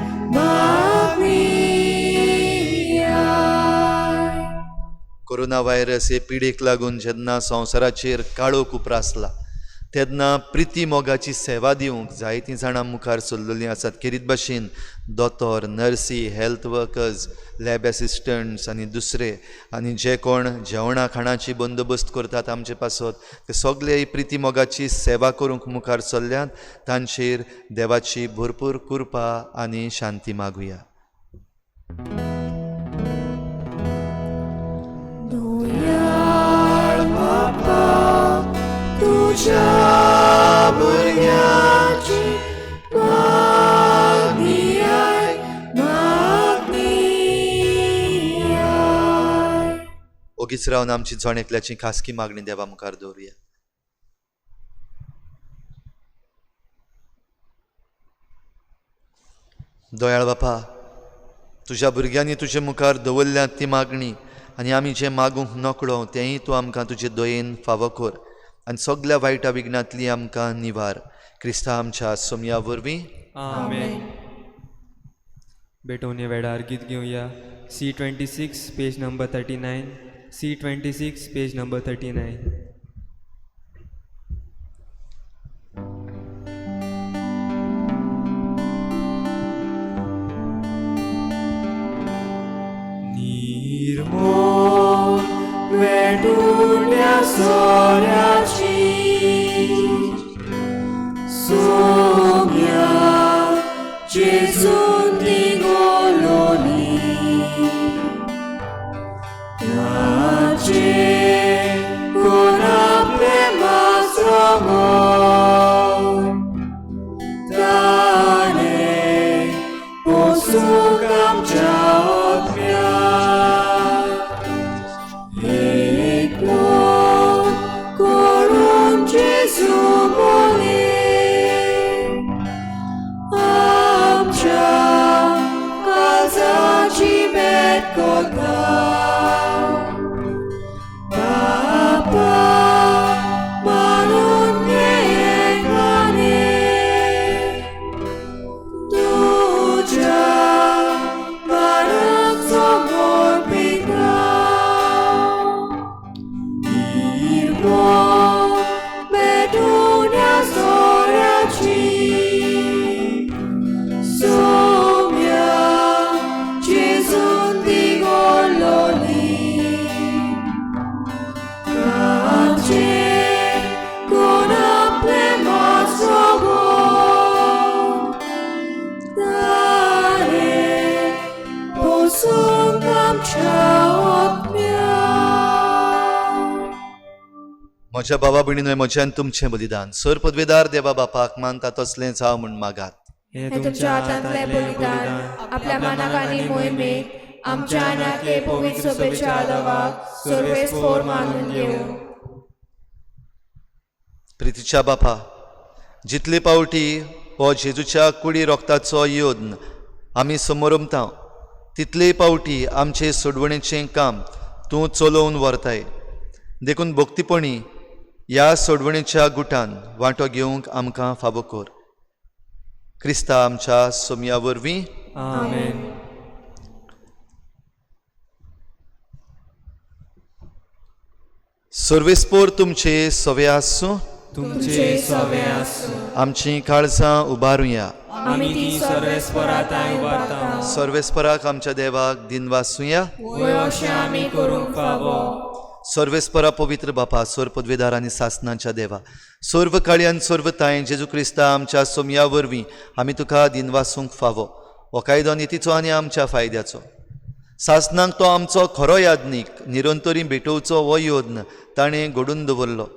कोरोना व्हायरस हे पिडेक लागून जेन्ना संवसाराचेर काळोख उप्रासला तेन्ना प्रिती मोगाची सेवा दिवंक जायतीं जाणां मुखार सरलेलीं आसात. खेरीत भाशेन दोतोर, नर्सी, हेल्थ वर्कर्स, लॅब एसिस्टंट्स आनी दुसरे आनी जे कोण जेवणा खाणाची बंदोबस्त करतात आमचे पासत ते सगळे प्रिती मोगाची सेवा करूंक मुखार सरल्यात. तांचेर देवाची भरपूर कृपा आनी शांती मागुया. दयाळ बापा तुझ्या भुरग्याची मागणी आय, ओगीच रावन आमची जण एकल्याची खासगी मागणी देवा मुखार दवरुया. दयाळ बापा तुज्या भुरग्यांनी तुजे मुखार दवरल्या ती मागणी आनी आमी जें मागूंक नकळो तेंय तूं आमकां तुजे दयेन फावो कर आनी सगल्या वायटा विघ्नांतली आमकां निवार. क्रिस्ता आमच्या सोमया वरवीं आमेन. बेटोने वेडार गीत घेवया. C26 page number 39. C26 page number 39. निर्मोल वेडुल्या सोऱ्याची सोम्या जेजून दिगोलोनी ताचे कोणा प्रेमाचो मोल ताणे पोसूंक आमच्या Sommia, Gesù di Goloni. म्हज्या भावा भयणीनो, म्हज्यान तुमचें बलिदान सर पदवेदार देवा बापाक मानता तसलें जावं म्हूण मागात. हे तुमच्या हातांतले बलिदान आपल्या मनाक आनी मोहिमेक आमच्या आनाके पवित्र सभेच्या आदवाक सर्वेस्पोर मानून घेवं. प्रितीच्या बापा, जितले पावटी हो जेजूच्या कुडी रोगताचो योद्न आमी समोरमता, तितले पावटी आमचे सोडवणेचें काम तूं चलोवन व्हरताय. देखून भक्तीपणी ह्या सोडवणेच्या गुटान वांटो घेवंक आमकां फावो कर. क्रिस्ता आमच्या सोमया वरवीं. आमेन. सर्वेस्पोर तुमचे सवे आसूं. तुमचे सवे आसूं. आमची काळजां उबारुया. आमी ती सर्वेस्पराताय उबारता. सर्वेस्पराक आमच्या देवाक दिनवासुया. वय अशें आमी करूंक फावो. सर्वेस्परा पवित्र बापा, सोर पदवेदार आनी सासनाच्या देवा, सर्व काळी आनी सर्व ताय जेजू क्रिस्ता आमच्या सोमया वरवीं आमी तुका दिनवासूंक फावो. हो कायदो नितीचो आनी आमच्या फायद्याचो. सासनांक तो आमचो खरो यादनीक निरंतरी भेटोवचो हो योद्न ताणें घडून दवरलो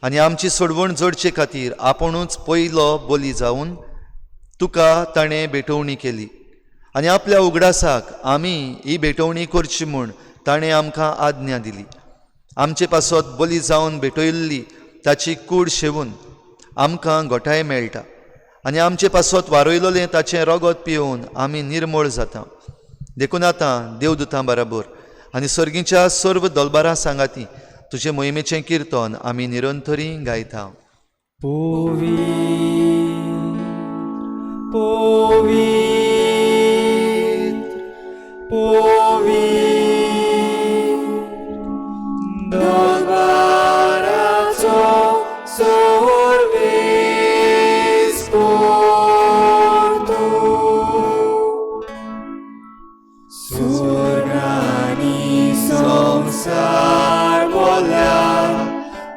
आनी आमची सोडवण जोडचे खातीर आपुणूच पयलो बली जावन तुका ताणें भेटोवणी केली आनी आपल्या उगडासाक आमी ही भेटोवणी करची म्हूण ताणें आमकां आज्ञा दिली. आमचे पासत बली जावन भेटयल्ली ताची कूड शेवून आमकां घोटाय मेळटा आनी आमचे पासत वारयलोलें ताचें रगत पिवून आमी निर्मळ जाता. देखून आतां देवदूतां बराबर आनी सर्गीच्या सर्व दलबारां सांगाती तुजे मोहिमेचें किर्तन आमी निरंतरी गायता. पोवी पोवी पोवी दलबाराचो सर्वेस्पोर तूं. स्वर्गानी संसार बोल्या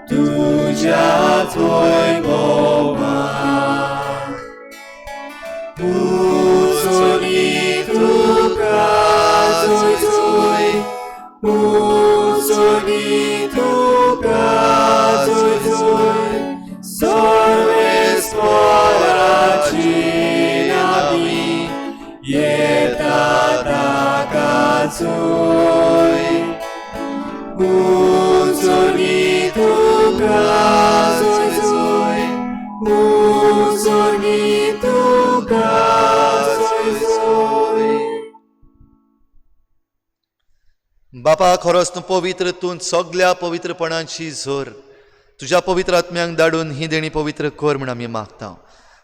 तुझ्या वैभवान. उचली तुका जोय जोय, उचली तुका जोय जोय, सर्वेस्पराची नावी येता ताका जोय. उचली तुका जोय जोय, उचली तुका जोय जोय. बापा, खरोच तूं पवित्र, तूं सगल्या पवित्रपणाची झर तुज्या पवित्र आत्म्यांक धाडून ही देणी पवित्र कर म्हूण आमी मागता.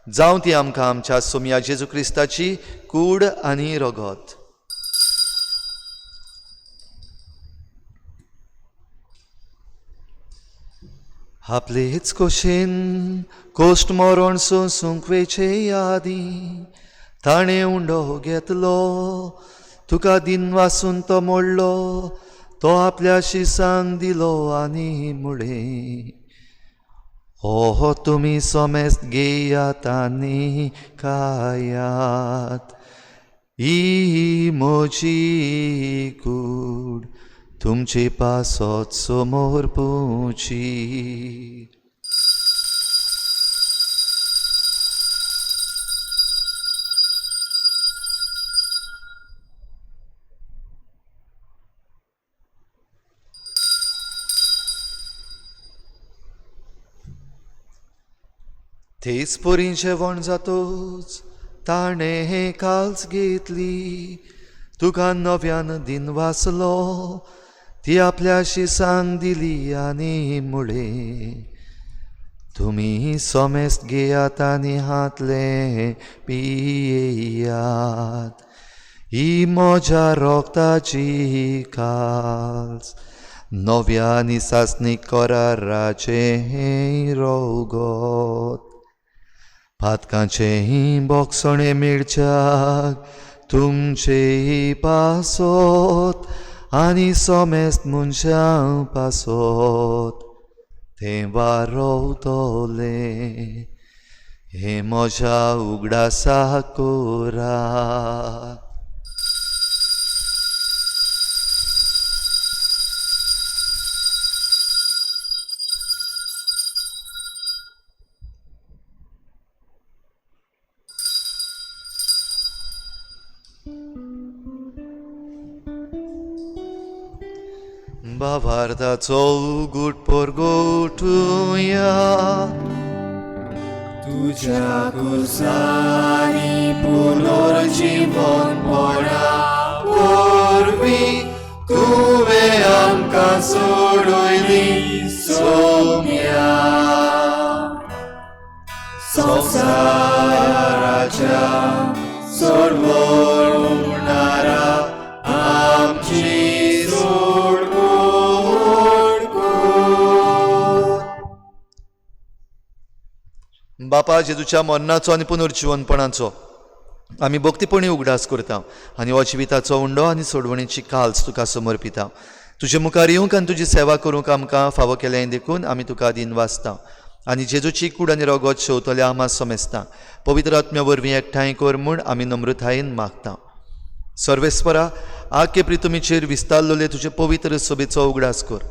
जावं ती आमकां आमच्या सोमया जेजू क्रिस्ताची कूड आनी रगत. आपलेच कोशेन कोश्ट मरण सोंसूंक वेचे यादी ताणें उंडो घेतलो, तुका दिन वासून तो मोडलो, तो आपल्या शिसांक दिलो आनी मुळे. हो तुमी सोमेस्त घेयात आनी खायात, ही म्हजी कूड तुमचे पासत समोर पोवची. तेच पोरी जेवण जातोच ताणें हे काल्स घेतली, तुका नव्यान दिन वाचलो, ती आपल्या शिसांक दिली आनी मुळे. तुमी सोमेस्त घेयात आनी हातले पियेयात, ही म्हज्या रोगताची काल्स, नव्या आनी सासनीक कराराचें रगत. पातकांचें बोगसणें मिरच्याक तुमचे पासत आनी सोमेस्त मनशां पासत तें वारवतलें. हे म्हज्या उगडासा कोरा. भावार्थाचो उगूट परगोटुया तुझ्या कुसारी पुनर्जीवन पडा परवी तुवें आमकां सोडयली सोम्या संसाराच्या सोडवणारा आमची सोडवण कर. बापा जेजूच्या मरणाचो आनी पुनर्जीवनपणाचो आमी भक्तीपणी उगडास करता आनी हो जिविताचो उंडो आनी सोडवणेची काल्स तुका समर्पिता. तुजे मुखार येवंक आनी तुजी सेवा करूंक आमकां फावो केलें देखून आमी तुका दिन वाचता आनी जेजूची कूड आनी रगत शेवतले आमा समेस्ता. पवित्र आत्म्या वरवीं एकठांय कर म्हूण आमी नम्रतायेन मागता. सर्वेस्परा आख्खे प्रितुमीचेर विस्तारलोले तुजे पवित्र सभेचो उगडास कर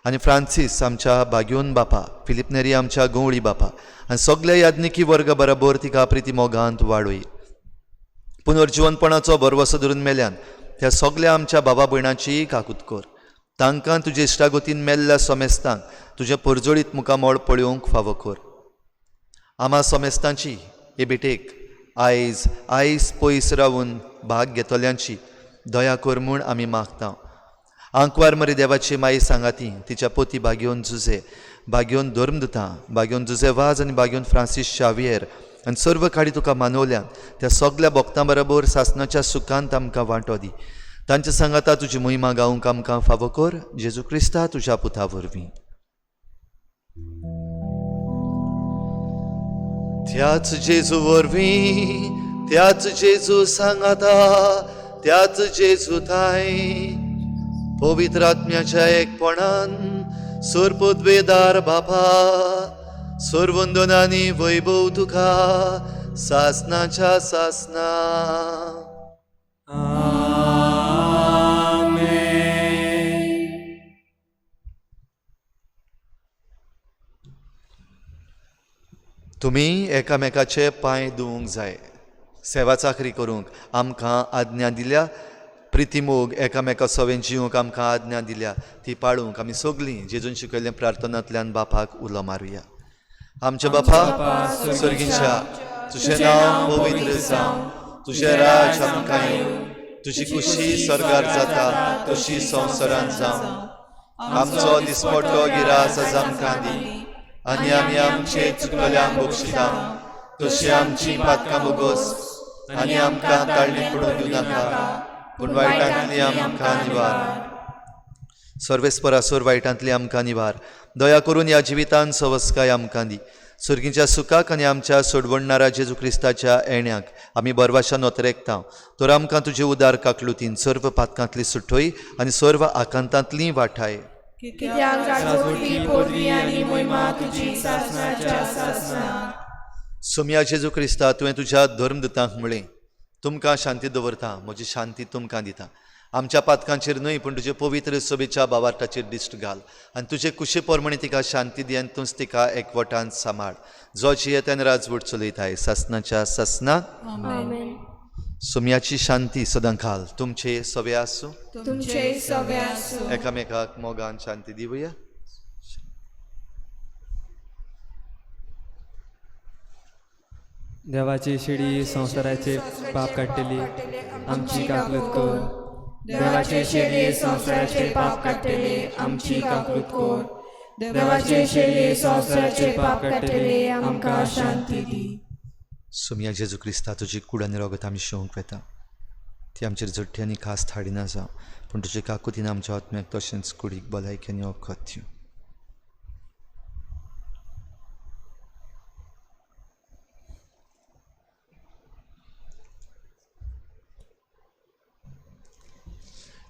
आनी फ्रांसीस आमच्या बाग्योन बापा, फिलिप नेरी आमच्या गवळी बापा आनी सगळे याज्ञिकी वर्ग बरोबर तिका प्रिती मोगांत वाडोय. पुनर्जीवनपणाचो भरवसो धरून मेल्यान त्या सगळ्या आमच्या बाबा भयणाची काकूत कर. तांकां तुजे इश्टागतीन मेल्ल्या समेस्तांक तुजे परजोळीत मुखामोळ पळोवंक फावो कर. आमा समेस्तांची हे बेटेक आयज आयज पयस रावून भाग घेतल्यांची दया कर म्हूण आमी मागता. आंकवार मरे देवाची माई सांगाती तिच्या पोती बाग्योन जुजे, बाग्योन धर्मदुतां, बाग्योन जुजे वाज आनी बाग्योन फ्रांसीस शावियर आनी सर्व काडी तुका मानवल्यान त्या सगळ्या भक्तां बरोबर सासणाच्या सुखांत आमकां वांटो दी. तांच्या सांगाता तुजी मोहिमा गावंक आमकां फावो कर. जेजू क्रिस्ता तुज्या पुता वरवीं. त्याच जेजू वरवीं, त्याच जेजू सांगाता, त्याच जेजू थाय पवित्र आत्म्याच्या एकपणान सर्पोद्वेदार बापा सर्वंदनांनी वैभव तुका सासणाच्या सासना. तुमी एकामेकाचे पांय धुवंक जाय. सेवा चाकरी करूंक आमकां आज्ञा दिल्या. प्रितीमोग एकामेका सवेन जिवंक आमकां आज्ञा दिल्या ती पाळूंक आमी सगळीं जेजून शिकयल्ले प्रार्थनांतल्यान बापाक उलो मारुया. आमच्या बापा सर्गीच्या तुजें नांव पवित्र जावं, तुजें राज आमकां येवं, तुजी खुशी स्वर्गार जाता तशी संवसारांत जावं. आमचो दिसपट्टो गिरास आज आमकां दी आनी आमी आमचे चुकलेल्यांक बक्षिता तशी आमची पातकां बोगोस आनी आमकां ताळणेक पडूंक दिवं नाका पूण वायटांतली आमकां निवार. सर्वेस्परा सर वायटांतली आमकां निवार. दया करून ह्या जिवितांत सवस्काय आमकां दी. सुर्गीच्या सुखाक आनी आमच्या सोडवणणाऱ्या जेजू क्रिस्ताच्या येण्याक आमी बरवाशान नोतरेकता. तर आमकां तुजे उदार काकलुतीन सर्व पातकांतली सुटोय आनी सर्व आकांतांतली वाठाय. कित्याक राजवटी पदवी आनी महिमा तुजी सासणाच्या सासणाक. सोम्या जेजू क्रिस्ता तुवें तुज्या धर्मदुतांक म्हळें तुमकां शांती दवरता, म्हजी शांती तुमकां दिता. आमच्या पातकांचेर न्हय पूण तुजे पवित्र सभेच्या बावार्थाचेर दिश्ट घाल आनी तुजे कुशे पोरमणी तिका शांती दी आनी तूंच तिका एकवटान सांबाळ. जो जियेत्यान राजवट चलयताय सासणाच्या सासणाक. सोम्याची शांती सदां घाल. तुमचे सवे आसूं. तुमचे सगळे आसूं. एकामेकाक मोगान शांती दिवया. देवाची शिडी संसाराचे पाप काडटली आमची काकलूत कर. देवाचे शेडे संसाराचे पाप काडटले आमची काकूत कर. देवाचे शेडे संसाराचे पाप काडटले आमकां शांती दी. सोम्या जेजू क्रिस्ता तुजी कूड आनी रगत आमी शेवंक वेता. ती आमचेर जट्टी आनी खास थाडिना जावं पूण तुजे काकुतीन आमच्या आत्म्याक तशेंच कुडीक भलायकी आनी वखद दिवं.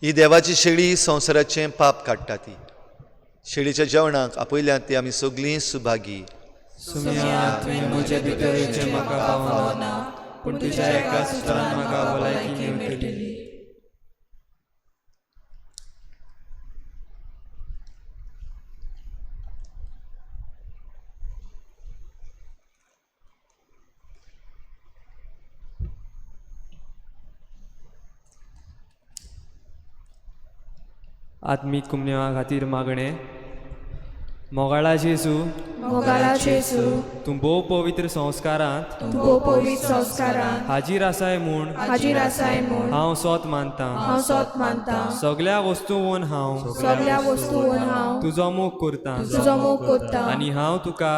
ही देवाची शेळी संवसाराचें पाप काडटा. ती शेळीच्या जेवणाक आपयल्यात ती आमी सगळीं सुभागी. सुम्या तुवें म्हजे भितरेचें म्हाका पावना पूण तुज्या एका सुत्रान म्हाका भलायकी मेळटली. आत्मीक कुमन्या खातीर मागणें. मोगाळा जेजू, मोगाला जेजू, तूं भोव पवित्र संस्कारांत तूं भोव पवित्र संस्कारांत हाजीर आसाय म्हूण हाजीर आसाय म्हूण हांव सोत मानतां. हांव सोत मानतां. सगळ्या वस्तूंवन हांव सगळ्या वस्तूंवन हांव तुजो मोग करतां तुजो मोग करतां. आनी हांव तुका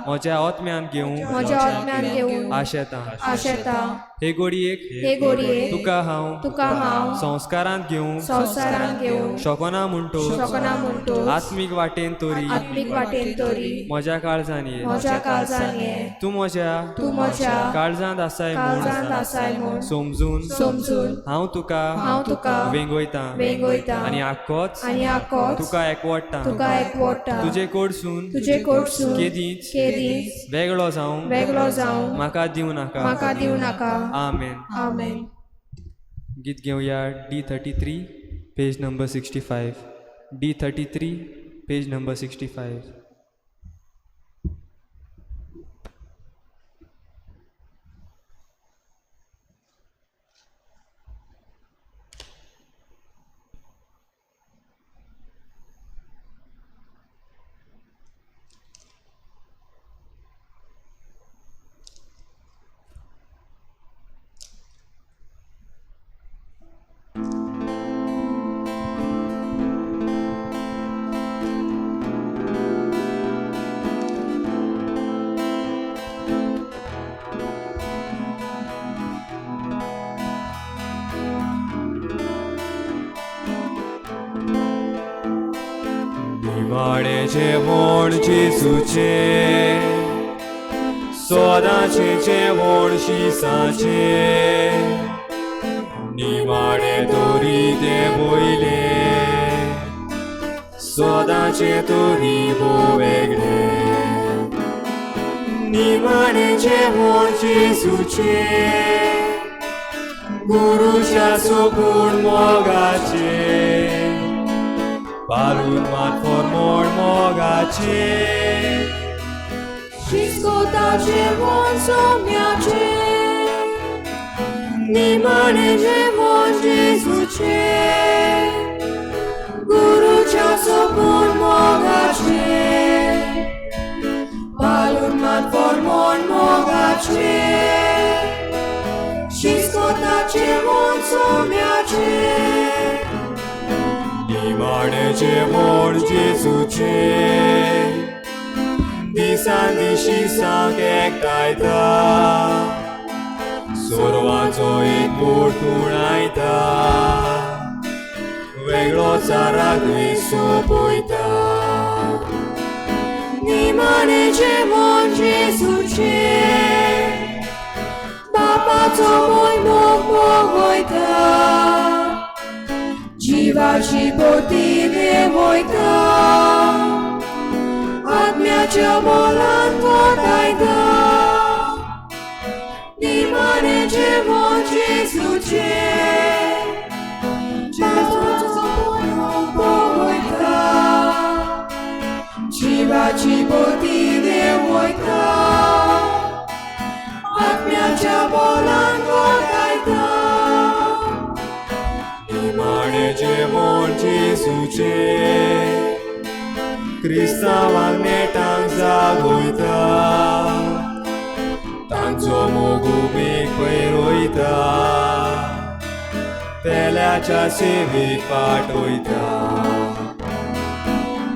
म्हज्या आत्म्यान घेवंक म्हज्या आत्म्यान घेवून आशेतां. आशेतां. हे घडयेक हे घडयेक तुका हांव संस्कारांत घेवंक संवसारांत घेवून शकना म्हणटो शकना म्हणटो आत्मीक वाटेन तोरी आत्मीक वाटेन तरी म्हज्या काळजान ये. म्हज्या काळजान ये. तूं तूं म्हज्या काळजांत आसाय काळजांत म्हूण आसाय म्हूण समजून हांव तुका वेंगयतां आनी आक्कोच तुका एकवडटां. एकवडटा. तुजे कडसून केदींच वेगळो जावंक म्हाका दिवं नाका. आमेन. आमेन. गीत घेवया D33 page number 65. D33 page number 65. निमाणे जेवण जेजूचे, सोदाचे जेवण शिसाचे, निमाणे दोरी ते बोयले, सोदाचे तोरी बो वेगळे. निमाणे जेवण जेजूचे, गुरुच्या सोगूण मोगाचे, पालून मात फॉर्मोड मोगाचे, शिस्कोताचे वोन सोम्याचे, निमाणे जेवण जेजूचे, गुरुच्या सोगूण मोगाचे, पालून मात फॉर्मोड मोगाचे, शिस्कोताचे वोन सोम्याचे, निमाणे जेवण जेजूचे, दिसान दिशी सांग एकतायता, सोरवाचो एक बोटूण आयता, वेगळो चाराक सोपयता. निमाणे जेवण जेजूचे, बापाचो मोग मोगयता, जिवाची पोती देवयता, आत्म्याच्या मोलान घोटायता. निमाणे जेवण जेजूचे, मोगयता, जिवाची पोती देवयता, आत्म्याच्या मोलान घोटायता. निमाणे जेवण जेजूचे, क्रिस्तांवांक नेटांक जागोयता, तांचो मोग उबेक पयरोयता, पेल्याच्या सेवेक पाठयता.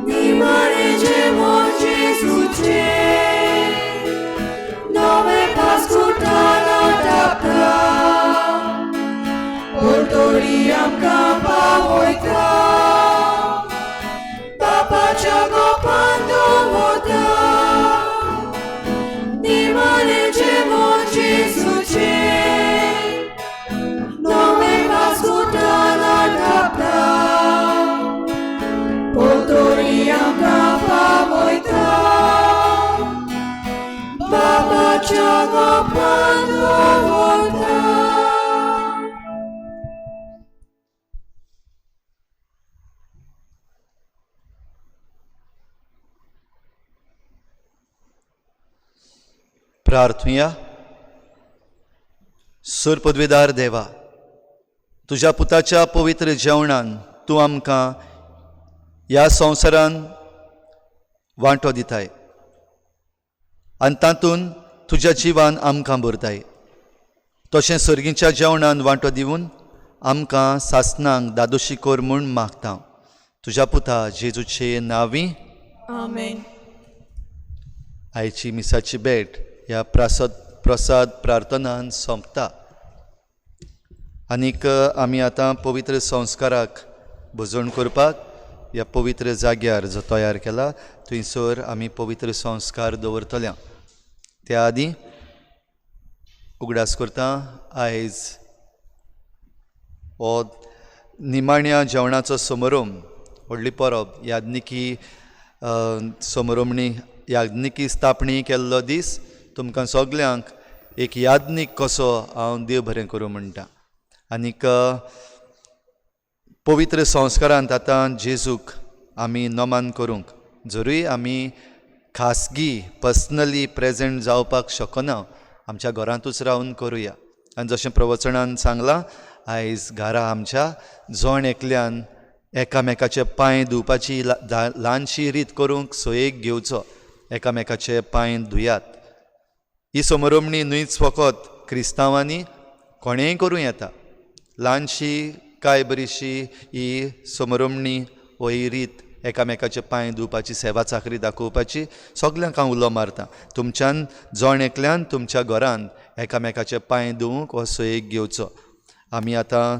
निमाणे जेवण जेजूचे, नवे पास्कुटान टापता, पोर्तोरी आमकां पावयता, बापाच्या गोपान दवरता. निमाणे जेवण जेजूचे, नवे पास्कुटान टापता, पोर्तोरी आमकां पावयता, बापाच्या गोपान दवरता. प्रार्थुया. सर पदवीदार देवा, तुज्या पुताच्या पवित्र जेवणान तूं आमकां ह्या संवसारान वांटो दिताय आनी तातूंत तुज्या जिवान आमकां भरताय. तशें सर्गीच्या जेवणान वांटो दिवन आमकां सासणांक दादोशी कोर म्हूण मागता. तुज्या पुता जेजूचे नांवी आमेन. आयची मिसाची भेट ह्या प्रसाद प्रार्थनान सोंपता. आनीक आमी आतां पवित्र संस्काराक भोजवण करपाक ह्या पवित्र जाग्यार जो तयार केला थंयसर आमी पवित्र संस्कार दवरतल्या. त्या आदीं उगडास करता. आयज हो निमाण्या जेवणाचो समारंभ, व्हडली परब, याज्ञिकी समारंभणी, याज्ञिकी स्थापणी केल्लो दीस. तुमकां सगल्यांक एक याज्ञीक कसो हांव देव बरें करूं म्हणटा. आनीक पवित्र संस्कारांत आतां जेजूक आमी नमन करूंक, जरूय आमी खासगी पर्सनली प्रेजेंट जावपाक शकना, आमच्या घरांतूच रावन करुया. आनी जशें प्रवचनान सांगलां, आयज घरा आमच्या जण एकल्यान एकामेकाचे पांय धुवपाची ल्हानशी रीत करूंक सोयेक घेवचो. एकामेकाचे पांय धुयात. ही समारंभणी न्हूच फकत क्रिस्तांवांनी, कोणेंय करूं येता. ल्हानशी काय बरीशी ही समारंभणी हो ही रीत एकामेकाचे पांय धुवपाची, सेवा चाकरी दाखोवपाची सगल्यांक हांव उलो मारता. तुमच्यान जण एकल्यान तुमच्या घरांत एकामेकाचे पांय धुवूंक हो सोयेक घेवचो. आमी आतां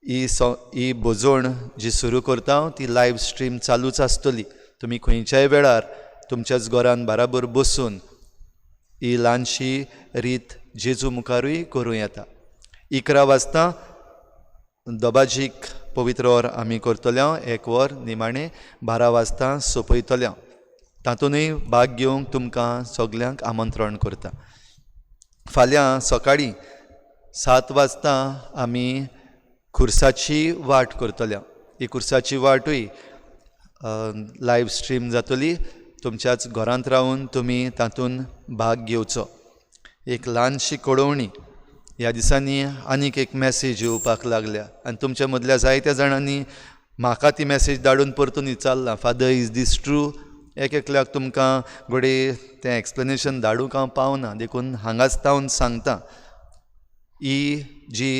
ही भोजवण जी सुरू करता ती लायव्ह स्ट्रीम चालूच आसतली. तुमी खंयच्याय वेळार तुमच्याच घरान बाराबर बसून ही ल्हानशी रीत जेजू मुखारूय करूं येता. 11 वाजता दोबाजीक पवित्र वर आमी करतल्या. 1 वर निमाणें 12 वाजता सोंपयतल्या. तातूंतय भाग घेवंक तुमकां सगल्यांक आमंत्रण करता. फाल्यां सकाळीं 7 वाजता आमी खुर्साची वाट करतल्या. ही खुर्साची वाटूय लायव्ह स्ट्रीम जातली. तुमच्याच घरांत रावन तुमी तातूंत भाग घेवचो. एक ल्हानशी कळोवणी. ह्या दिसांनी आनीक एक मॅसेज येवपाक लागल्या आनी तुमच्या मदल्या जायत्या जाणांनी म्हाका ती मॅसेज धाडून परतून विचारलां, फादर इज दीस ट्रू? एकल्याक तुमकां घोडे तें एक्सप्लेनेशन धाडूंक हांव पावना, देखून हांगाच तावन सांगता. ही जी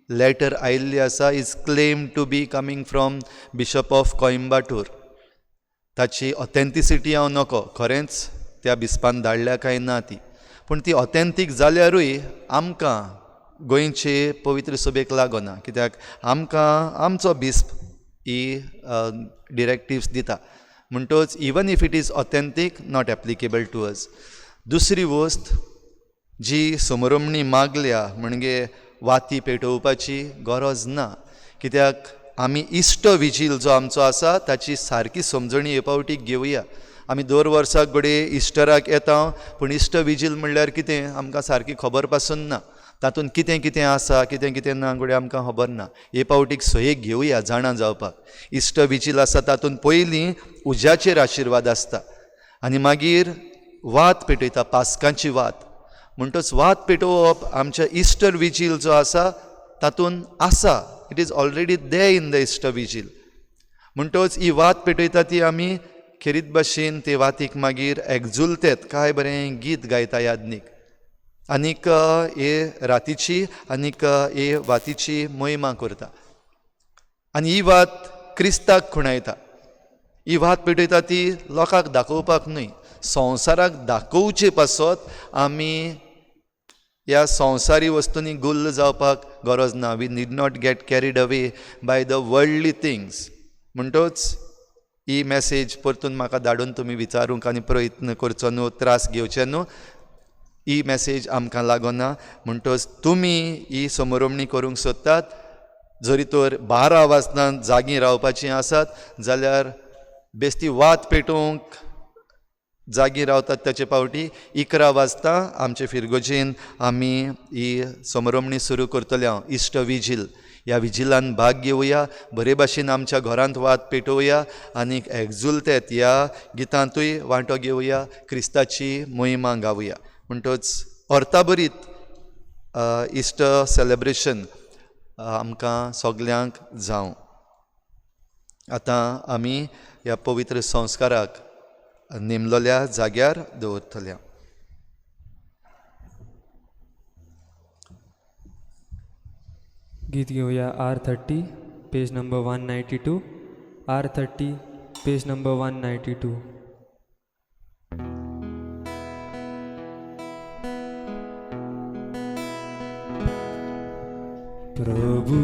लेटर आयिल्ली आसा is claim to be coming from bishop of Coimbatore. ताची ऑथेंटिसिटी हांव नको, खरेंच त्या बिस्पान धाडल्या काय ना ती, पूण ती ऑथेंटीक जाल्यारूय आमकां गोंयचे पवित्र सभेक लागना, कित्याक आमकां आमचो बिस्प ही डिरेक्टिव्स दिता. म्हणटच even if it is authentic, not applicable to us. दुसरी वस्त जी समारंभणी मागल्या म्हणजे वाती पेटोवपाची गरज ना, कित्याक आमी इश्ट विजील जो आमचो आसा ताची सारकी समजणी हे फावटीक घेवया. आमी दर वर्साक घडये इस्टराक येता, पूण इश्ट विजील म्हणल्यार कितें आमकां सारकी खबर पासून ना. तातूंत कितें कितें आसा कितें कितें ना घडये आमकां खबर ना. हे फावटीक सोयेक घेवया जाणा जावपाक. इश्ट विजील आसा तातूंत पयलीं उज्याचेर आशिर्वाद आसता आनी मागीर वात पेटयता, पास्कांची वात. म्हणटच वात पेटोवप आमच्या इस्टर विजील जो आसा तातूंत आसा. It is already there in the east vigil. म्हणटच ही वात पेटयता ती आमी खेरीत भाशेन ते वातीक मागीर एक्झुल्टेत काय बरें गीत गायता याज्ञीक. आनीक हे रातीची आनीक हे वातीची महिमा करता. आनी ही वात क्रिस्ताक खुणायता. ही वात पेटयता ती लोकांक दाखोवपाक न्हय, संवसाराक दाखोवचे पासत आमी ह्या संवसारी वस्तूंनी गुल्ल जावपाक गरज ना. We need not get carried away by the worldly things. म्हणटच ही मॅसेज परतून म्हाका धाडून तुमी विचारूंक आनी प्रयत्न करचो न्हू, त्रास घेवचे न्हू. ही मॅसेज आमकां लागना. म्हणटच तुमी ही समारंभणी करूंक सोदतात, जरी तर 12 वाजता जागी रावपाचीं आसात जाल्यार बेश्टी वात पेटोवंक जागी रावतात ताचे फावटी 11 वाजता आमचे फिरगोजेन आमी ही समारंभणी सुरू करतल्या. इश्ट विजील. ह्या विजिलान भाग घेवया, बरे भाशेन आमच्या घरांत वात पेटोवया आनीक एक्झुल्टेत ह्या गितांतूय वांटो घेवया, क्रिस्ताची महिमा गावया. म्हणटच ऑर्ताबरीत इस्टर सेलेब्रेशन आमकां सगल्यांक जावं. आतां आमी ह्या पवित्र संस्काराक नेमलेल्या जाग्यार दवरतल्या. गीत घेऊया R30 page number 192. R30 page number 192. प्रभू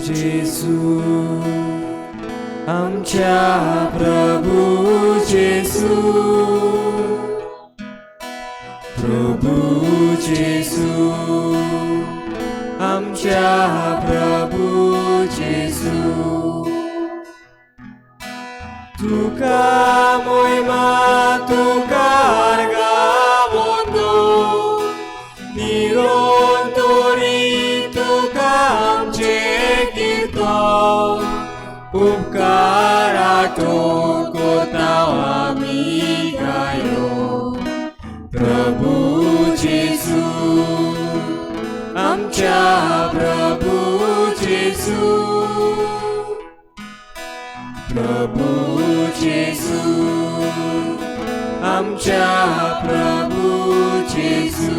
जेसू, आमच्या प्रभू जेसू, प्रभू जेसू, आमच्या प्रभू जेसू, तुका मोहिमा तुका आर्गावोतो, निरंतरी तुका आमचे कीर्तन, उपकार आठवण करता आमी गायो. प्रभू जेसू, आमच्या प्रभू जेसू, प्रभू जेसू, आमच्या प्रभू जेसू,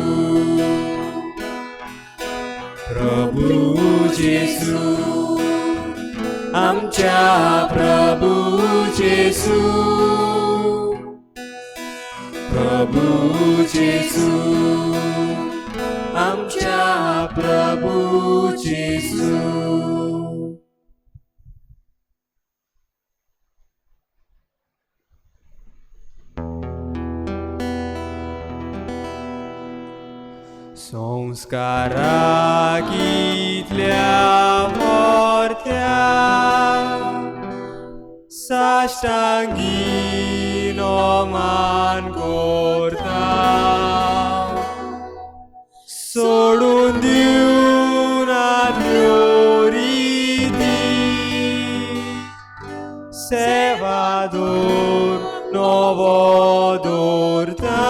प्रभू जेसू, आमच्या प्रभू जेसू, प्रभू जेसू, आमच्या प्रभू जेसू. संस्काराक इतल्या व्हरत्या साश्टांगी नोमान करता, सोडून दिवन आदल्यो रिती, सेवादोर नवो दवरता,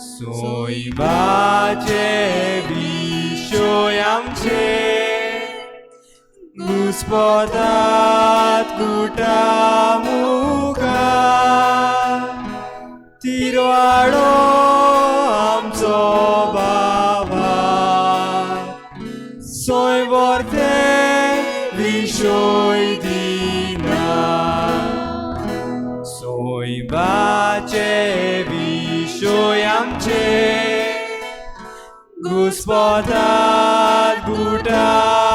सोयबाचे विशय आमचे घुस्पतात गुटा मुखार, तिरवाडो आमचो बाबाय, सोय वर्ते विशय दिना, सोयबाचे विशय आमचे घुस्पतात गुटा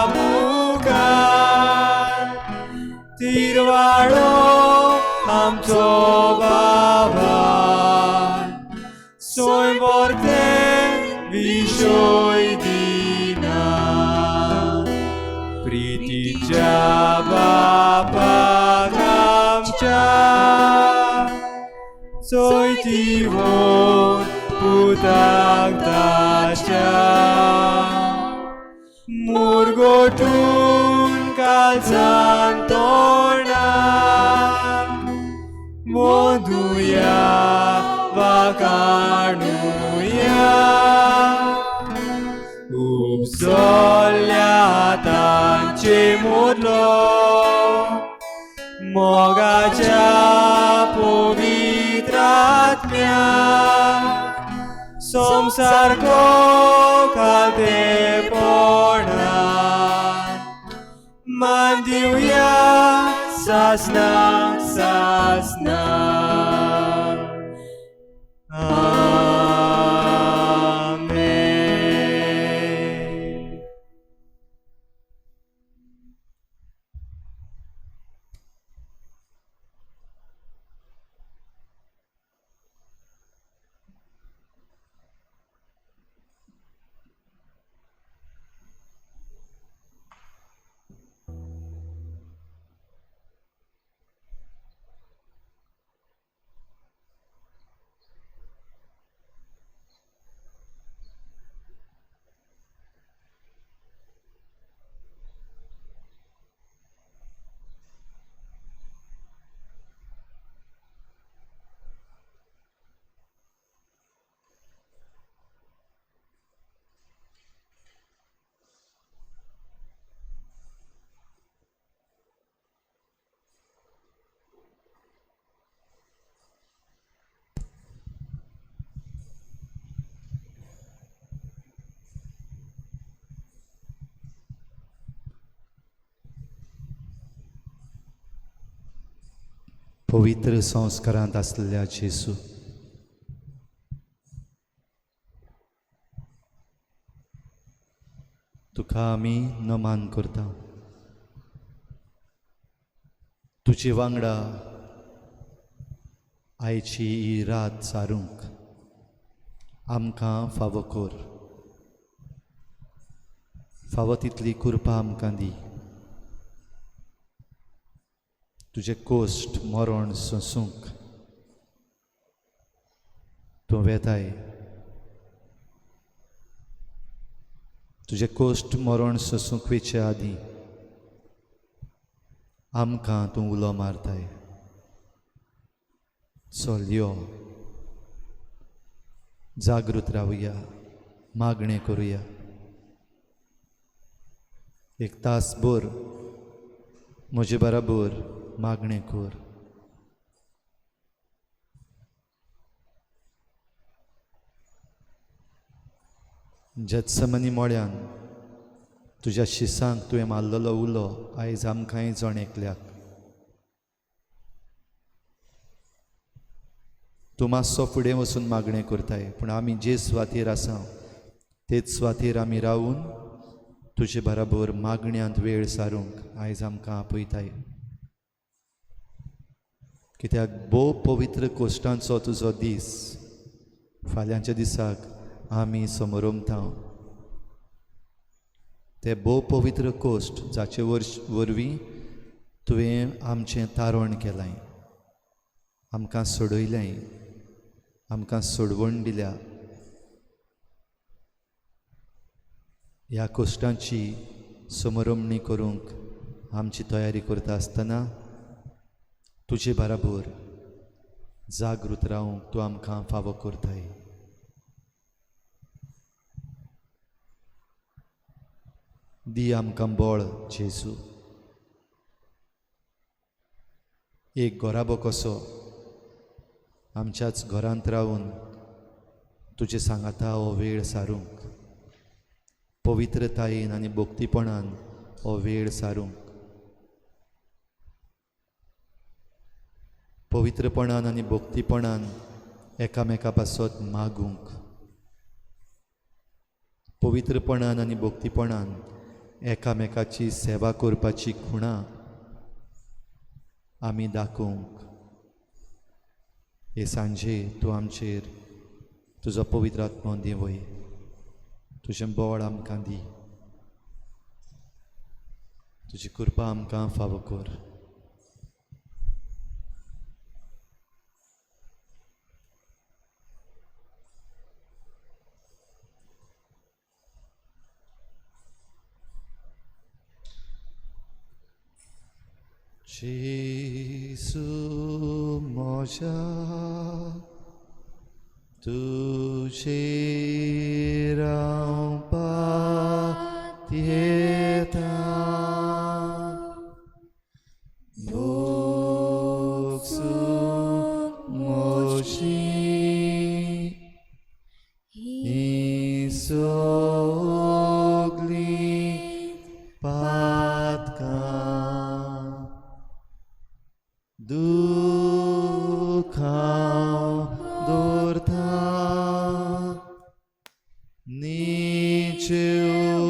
मुखार, तिरवाडो आमचो बाबाय, सोय वर्ते विशय दिना. प्रितीच्या बापाक आमच्या चोयतीवोर पुताक ताच्या, मुरगोटून काळजान तोंडाक, मोदुया वा काणुया, उपसोल्ल्या तांचे मोदलो, मोगाच्या पवित्र आत्म्या, संसारको खातेपणान मान दिवया सासनाक सासनाक. आमेन. पवित्र संस्कारांत आसलेल्या जेजू, तुका आमी नमान करता. तुजे वांगडा आयची ही रात सारूंक आमकां फावो कर. फावो तितली कृपा आमकां दी. तुजे कोश्ट मरण सोंसूंक तूं वेताय. तुजे कोश्ट मरण सोंसूंक वेचे आदीं आमकां तूं उलो मारताय. चल यो, जागृत रावया, मागणें करुया. एक तासभर म्हजे बराबर मागणें कर. जेत्समनी मोळ्यान तुज्या शिसांक तुवें मारलेलो उलो आयज आमकांय जण एकल्याक. तूं मातसो फुडें वचून मागणें करताय, पूण आमी जे सुवातेर आसा तेच सुवातेर आमी रावून तुजे बराबर मागण्यांत वेळ सारूंक आयज आमकां आपयताय. कित्याक भोव पवित्र कोश्टांचो तुजो दीस फाल्यांच्या दिसाक आमी समोरमता. ते भोव पवित्र कोश्ट जाचे वरवीं तुवें आमचें तारण केलां, आमकां सोडयलें, आमकां सोडवण दिल्या. ह्या कोश्टांची समरमणी करूंक आमची तयारी करता आसतना तुजे बराबर जागृत रावंक तूं आमकां फावो करताय. दी आमकां बळ जेजू. एक गोराबो कसो आमच्याच घरांत रावून तुजे सांगाता हो वेळ सारूंक, पवित्रतायेन आनी भक्तीपणान हो वेळ सारूंक, पवित्रपणान आनी भक्तीपणान एकामेका पासत मागूंक, पवित्रपणान आनी भक्तीपणान एकामेकाची सेवा करपाची खुणां आमी दाखोवंक. हे सांजे तूं आमचेर तुजो पवित्र आत्मो देवय. तुजें बळ आमकां दी. तुजी कृपा आमकां फावो कर. जेजू म्हज्या तुजेर हांव पातयेता. भोगसूंक म्हजी ही सगळीं पातकां दुखां दवरता. नीचेव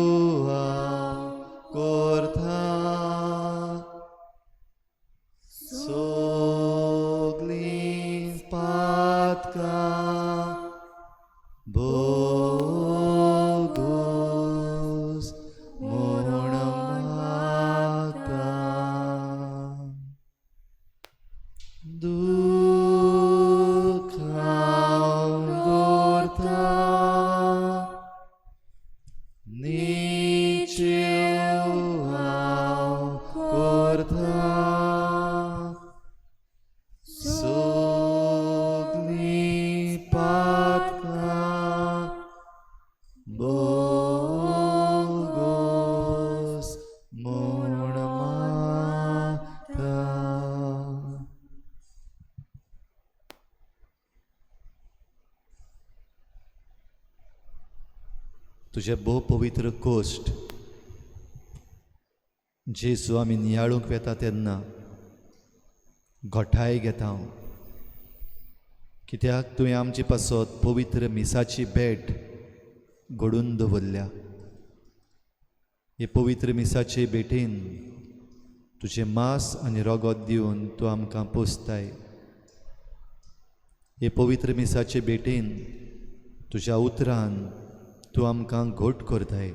हांव करता. सगळीं पातकां भोगोस म्हूण मागता. दुखां दवरता. नीचेव हांव करता. सगळीं पातकां भोगोस म्हूण मागता. तुजे भोव पवित्र कोश्ट जेजू आमी नियाळूंक वेता तेन्ना घोठाय घेता हांव, कित्याक तुवें आमचे पासत पवित्र मिसाची भेट घडून दवरल्या. हे पवित्र मिसाचे भेटेन तुजें मांस आनी रगत दिवन तूं आमकां पोसताय. हे पवित्र मिसाचे भेटेन तुज्या उतरान तूं आमकां घोट करताय.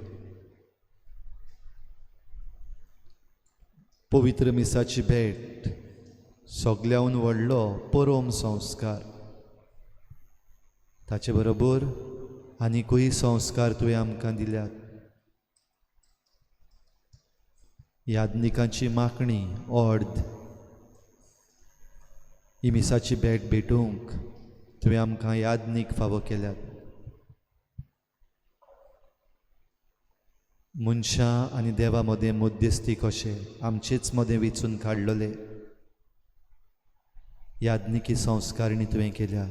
पवित्र मिसाची भेट सगळ्याहून व्हडलो परम संस्कार. ताचे बरोबर आनीकूय संस्कार तुवें आमकां दिल्यात. यादनिकांची मागणी अर्द ही मिसाची भेट भेटूंक तुवें आमकां यादनीक फावो केल्यात. मनशां आनी देवा मदें मध्यस्थी कशें आमचेच मदें वेंचून काडलोले यादनिकी संस्कारणी तुवें केल्या.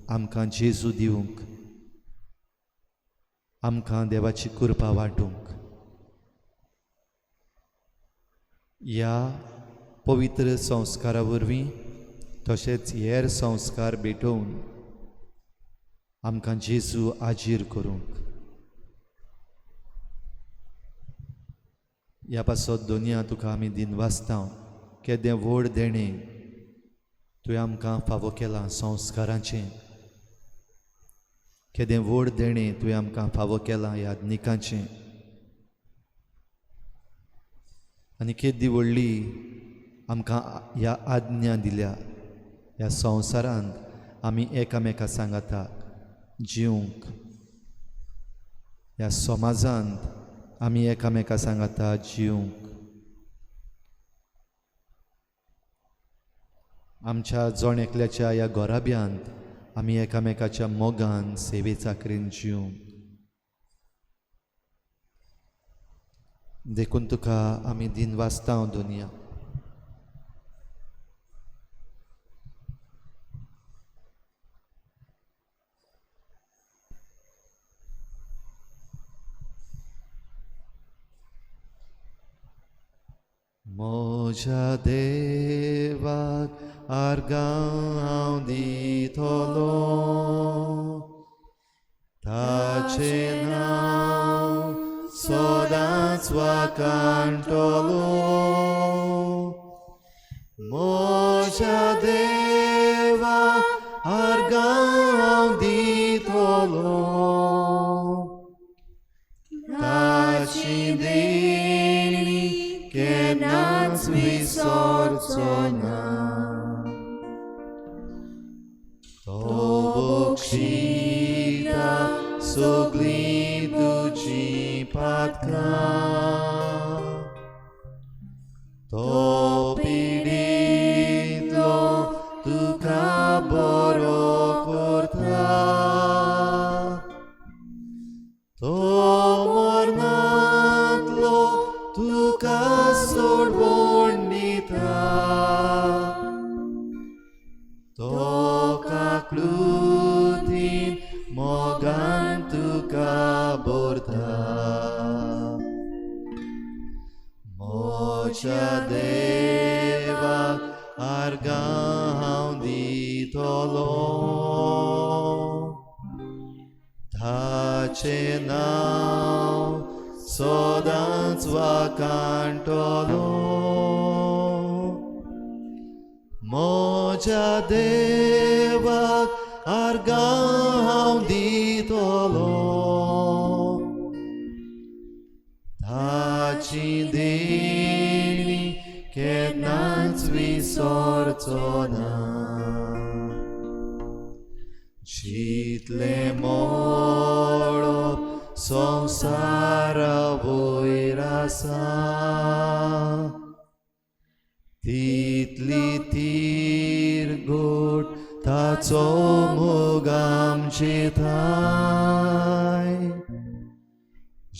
आमकां जेजू दिवंक, आमकां देवाची कृपा वांटूंक. ह्या पवित्र संस्कारा वरवीं तशेंच हेर संस्कार भेटोवन आमकां जेजू आजीर करूंक. ह्या पासत दोनया तुका आमी दिनवासता केदें व्हड देणें तुवें आमकां फावो केलां संस्काराचें. केदें व्हड देणें तुवें आमकां फावो केलां यादनिकाचें. आनी केदी व्हडली आमकां ह्या आज्ञा दिल्या. ह्या संवसारांत आमी एकामेका सांगाता जिवंक. ह्या समाजांत आमी एकामेका सांगाता जिवंक. आमच्या जोण एकल्याच्या ह्या गोराब्यांत आमी एकामेकाच्या मोगान सेवे चाकरेन जिवंक. देखून तुका आमी दिनवासता दोनया. म्हज्या देवाक आर्गां दितलो, ताचें नांव सदांच वाखाणटलो. म्हज्या देवाक आर्गां दितलो, ताची देणी केन्नाच विसरचो ना. तो बक्षिता सगळीं तुजी पातकां, तो पिडीतलो तुका बरो करता. तो मरणांतलो तुका सोडवून दिता. तो काकलुतीन मोगान तुका भरता. म्हज्या देवाक आर्गां हांव दितलो, ताचें नांव सदांच वाखाणटलो. म्हज्या देवाक आर्गां हांव दितलो, ताची देणी केन्नाच विसरचो ना. जितले मोडप संवसारा वयर आसा, तितली तिरगोट ताचो मोग आमचे थाय.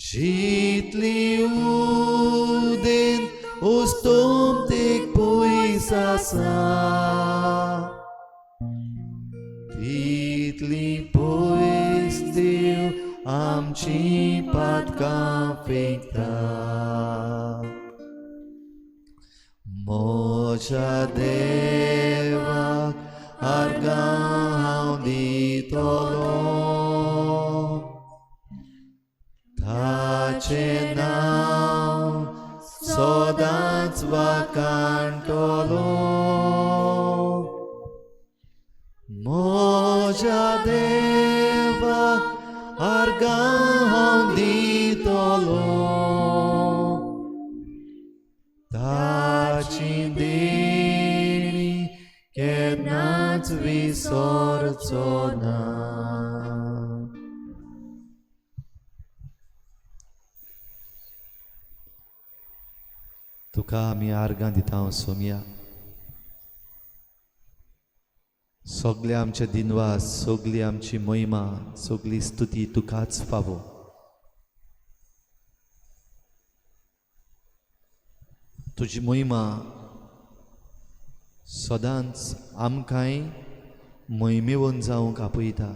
जितली उदेन ओस्तोमतेक पयस आसा, तितली पयस देव आमची पातकां फेकता. म्हज्या देवाक आर्गां हांव दितलो ताचें नांव सदांच वाखाणटलो म्हज्या देवाक आर्गां हांव दितलो ताची देणी केन्नाच विसरचो ना. तुका आमी आर्गां दिता सोम्या. सगळे आमचे दिनवास, सगळी आमची महिमा, सगळी स्तुती तुकाच फावो. तुजी महिमा सदांच आमकांय महिमेवन जावंक आपयता.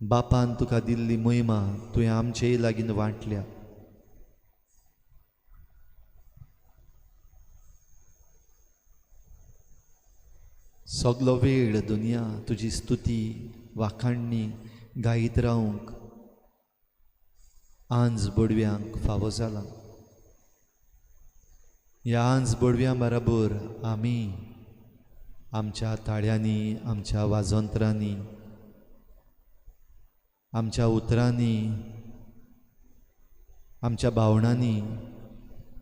बापान तुका दिल्ली महिमा तुवें आमचेय लागीं वांटल्या. सगलो वेळ दुनिया तुजी स्तुती वाखाणणी गायत रावंक आंज बडव्यांक फावो जाला. ह्या आंज बडव्यां बरोबर आमी आमच्या ताळयांनी, आमच्या वाजोंत्रांनी, आमच्या उतरांनी, आमच्या भावनांनी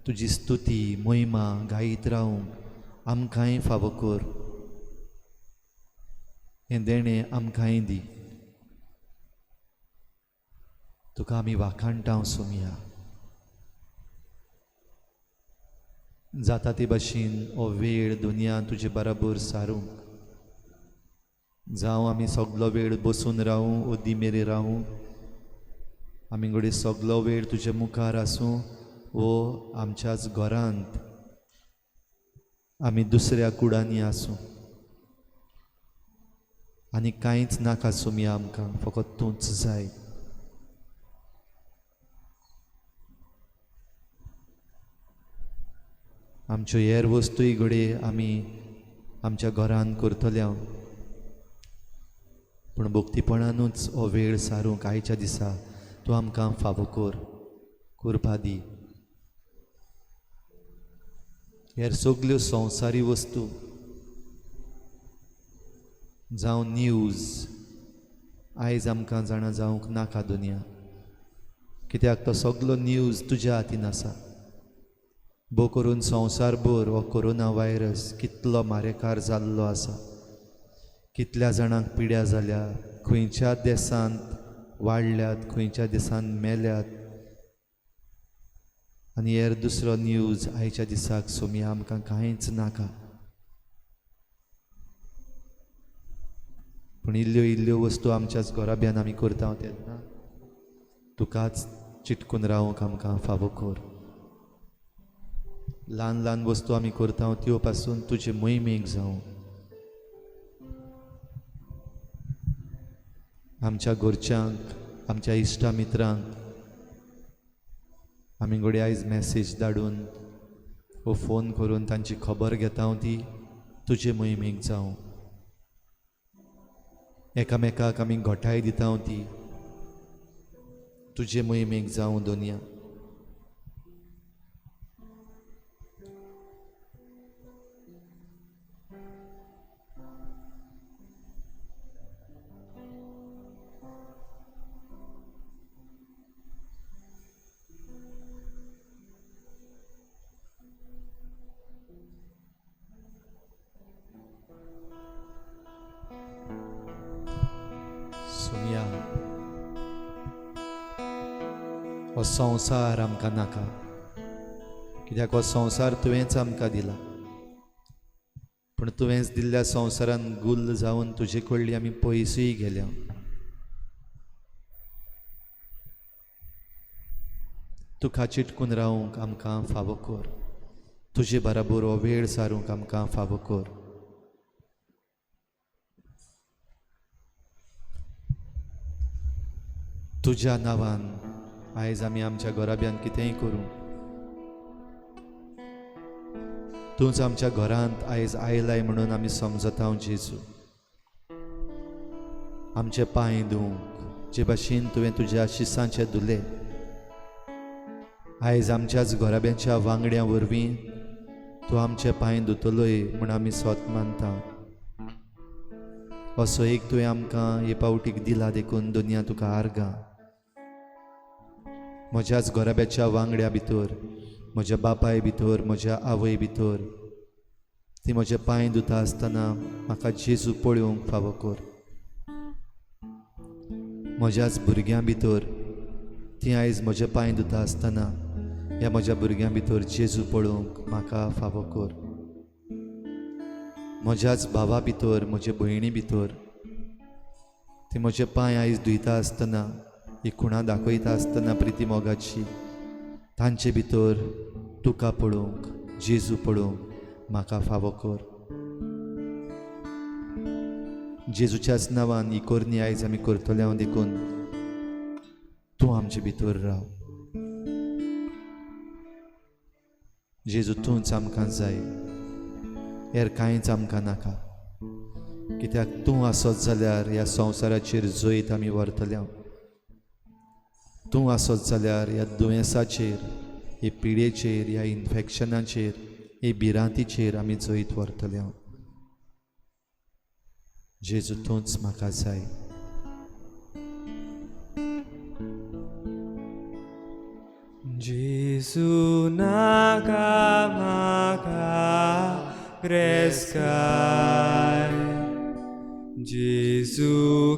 तुजी स्तुती महिमा गायत रावंक आमकांय फावो कर. हें देणें आमकांय दी. तुका आमी वाखाणटा सोम्या. जाता ते भाशेन हो वेळ दुनिया तुजे बरोबर सारूंक जावं आमी सगलो वेळ बसून रावूं ओदी मेरेन रावूं, आमी घडये सगलो वेळ तुजे मुखार आसूं वो आमच्याच घरांत आमी दुसऱ्या कुडांनी आसूं. आनी कांयच नाका सोम्या आमकां, फकत तूंच जाय. आमच्यो हेर वस्तूय घडये आमी आमच्या घरांत करतले पूण भक्तीपणानूच हो वेळ सारूंक आयच्या दिसा तूं आमकां फावो करपा दी. हेर सगल्यो संवसारी वस्तू जावं न्यूज आयज आमकां जाणा जावंक नाका दुनिया, कित्याक तो सगलो न्यूज तुज्या हातीन आसा. भोव करून संवसारभर हो कोरोना व्हायरस कितलो मारेकार जाल्लो आसा, कितल्या जाणांक पिड्या जाल्या, खंयच्या देशांत वाडल्यात, खंयच्या देशांत मेल्यात. आनी हेर दुसरो न्यूज आयच्या दिसाक सोम्या आमकां कांयच नाका. पूण इल्ल्यो इल्ल्यो वस्तू आमच्याच घोराब्यान आमी करता तेन्ना तुकाच चिटकून रावंक आमकां फावो कर. ल्हान ल्हान वस्तू आमी करता त्यो पासून तुजे मोहिमेक जावं. आमच्या घरच्यांक, आमच्या इश्टा मित्रांक आमी घडये आयज मॅसेज धाडून वो फोन करून तांची खबर घेता ती तुजे मोहिमेक जावं. एकामेकाक आमी घोटाय दिता ती तुजे मोहिमेक जावं दुनिया. सोम्या, हो संवसार आमकां नाका, कित्याक हो संवसार तुवेंच आमकां दिला. पूण तुवेंच दिल्ल्या संवसारान गुल्ल जावन तुजे कडली आमी पयसूय गेल्या. तुका चिटकून रावंक आमकां फावो कर. तुजे बराबर हो वेळ सारूंक आमकां फावो कर. तुज्या नांवान आयज आमी आमच्या घोराब्यान कितेंय करूं, तूंच आमच्या घरांत आयज आयलाय म्हणून आमी समजता जेजू. आमचे पांय धुवंक जे भाशेन तुवें तुज्या शिसांचे धुले, आयज आमच्याच घराब्यांच्या वांगड्या वरवीं तूं आमचे पांय धुतलोय म्हूण आमी स्वत मानता. असो एक तुवें आमकां हे पावटीक दिला देखून दुनिया तुका आर्गां. म्हज्याच घराब्याच्या वांगड्या भितर, म्हज्या बापाय भितर, म्हज्या आवय भितर ती म्हजे पांय धुता आसतना म्हाका जेजू पळोवंक फावो कर. म्हज्याच भुरग्यां भितर ती आयज म्हजे पांय धुता आसतना ह्या म्हज्या भुरग्यां भितर जेजू पळोवंक म्हाका फावो कर. म्हज्याच भावा भितर, म्हजे भयणी भितर ती म्हजे पांय आयज धुयता आसतना, ही खुणां दाखयता आसतना प्रिती मोगाची, तांचे भितर तुका पळोवंक, जेजू पळोवंक म्हाका फावो कर. जेजूच्याच नांवान ही कोरणी आयज आमी करतले हांव देखून तूं आमचे भितर राव. जेजू तूंच आमकां जाय, हेर कांयच आमकां नाका. कित्याक तूं आसत जाल्यार ह्या संवसाराचेर जैत आमी व्हरतले. तूं आसत जाल्यार ह्या दुयेंसाचेर, हे पिडेचेर, ह्या इन्फेक्शनाचेर, हे भिरांतीचेर आमी जैत व्हरतले. जेजू तूंच म्हाका जाय. जेजू नाका म्हाका क्रेस्काय, जेजू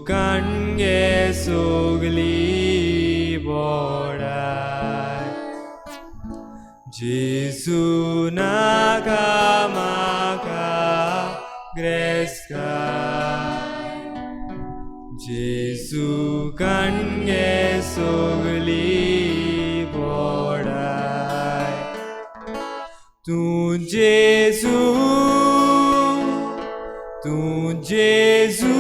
काणगे सोगली बोडाय. जेजू नाका म्हाका क्रेस्काय, जेजू काणगे सोगली बोडाय. तूं जेजू, तूं जेजू,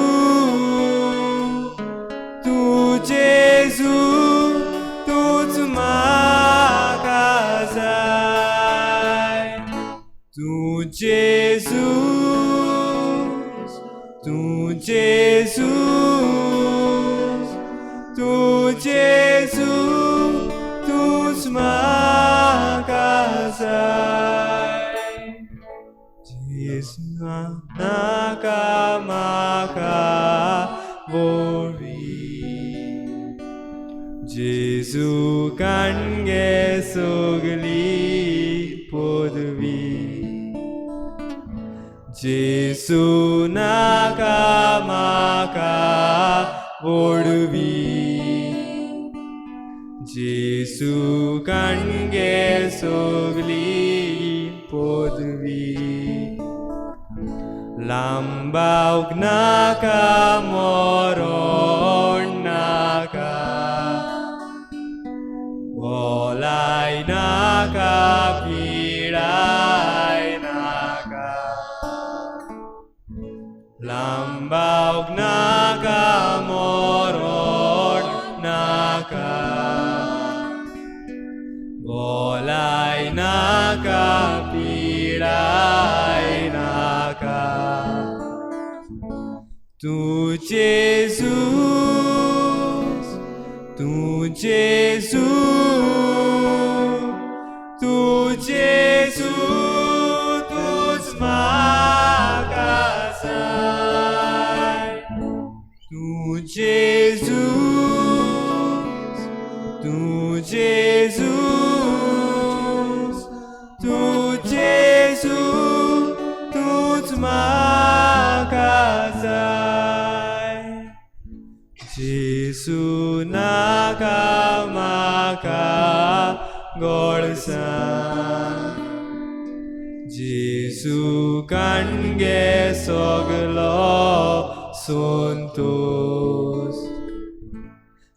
तूं जेजू, तूंच म्हाका जाय. तूं जेजू, तूं जेजू, तूं जेजू, तूंच म्हाका जाय. जेजू नाका म्हाका वळवी, जेजू काणगे सोगली पदवी. जेजू नाका म्हाका वळवी, जेजू काणगे सोगली पदवी. लांबावक नाका मरण नाका, बोलाय नाका पिडाय नाका. लांबावक नाका मरण नाका, बोलाय नाका पिडाय नाका. तूं जेजू, तूं जेजू, तूं जेजू, तूंच म्हाका जाय. तूं जेजू, तूं जेजू, तूं जेजू, तूंच म्हाका जाय. जेजू नाका म्हाका गोडसाण, जेजू काणगे सोगलो संतोष.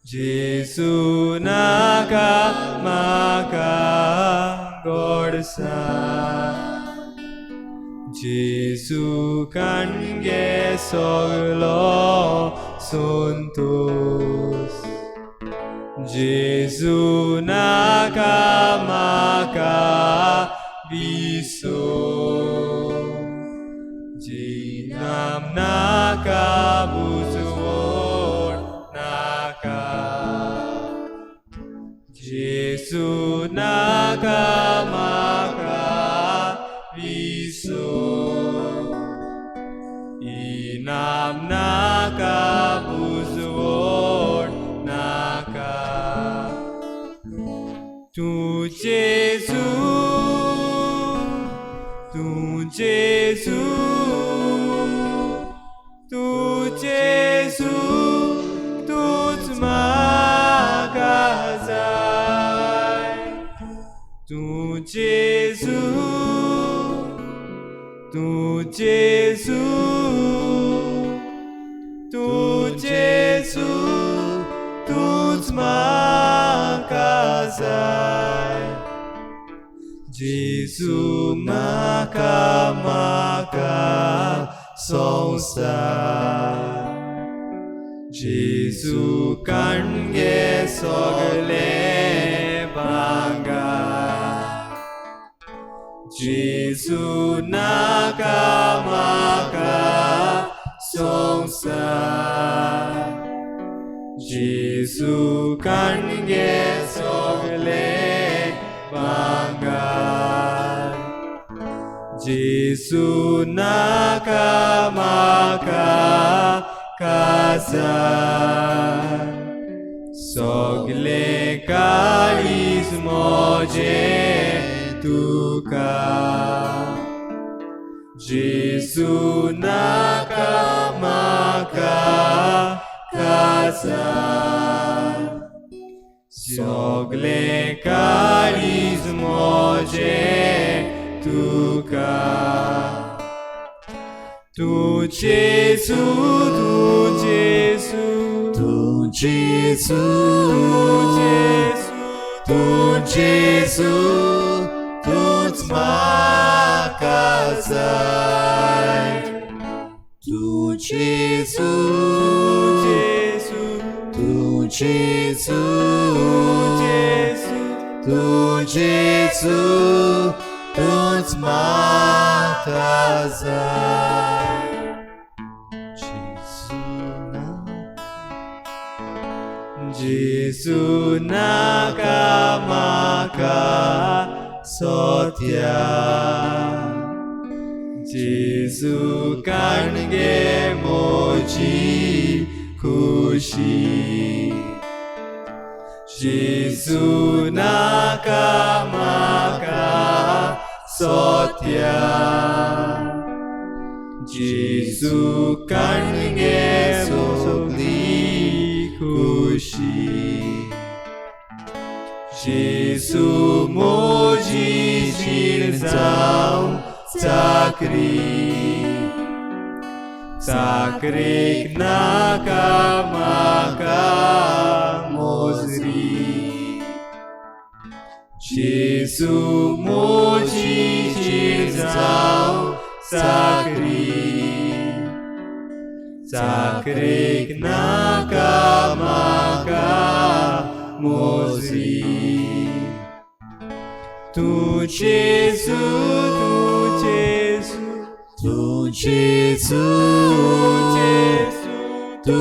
जेजू नाका म्हाका गोडसाण, जेजू काणगे सोगलो संतोष. जेजू नाका म्हाका विसो. म्हाका बुजवण नाका जेजू नाका म्हाका विसर इनाम नाका बुजवण नाका तूं जेजू तूच म्हाका जाय तूं जेजू तूच म्हाका जाय जेजू म्हाका संवसार जेजू काणगे सगले भांगार जेजू नाका म्हाका संवसार जेजू काणगे सगले भांगार जेजू नाका म्हाका काजार सगले काळीज म्हजे तुका जेजू नाका म्हाका काजार सगले काळीज म्हजे तुका तूं जेजू तूच म्हाका जाय तूं जेजू तूच म्हाका जाय जेजू नाका म्हाका सोत्या जेजू काणगे म्हजी खुशी जेजू नाका म्हाका सोत्या जेजू काणगे सगली खुशी जेजू म्हजी जीण जावं चाकरेक नाका म्हाका मोजरी जेजू म्हजी जीण जावं चाकरेक नाका म्हाका मोजरी तूं जेजू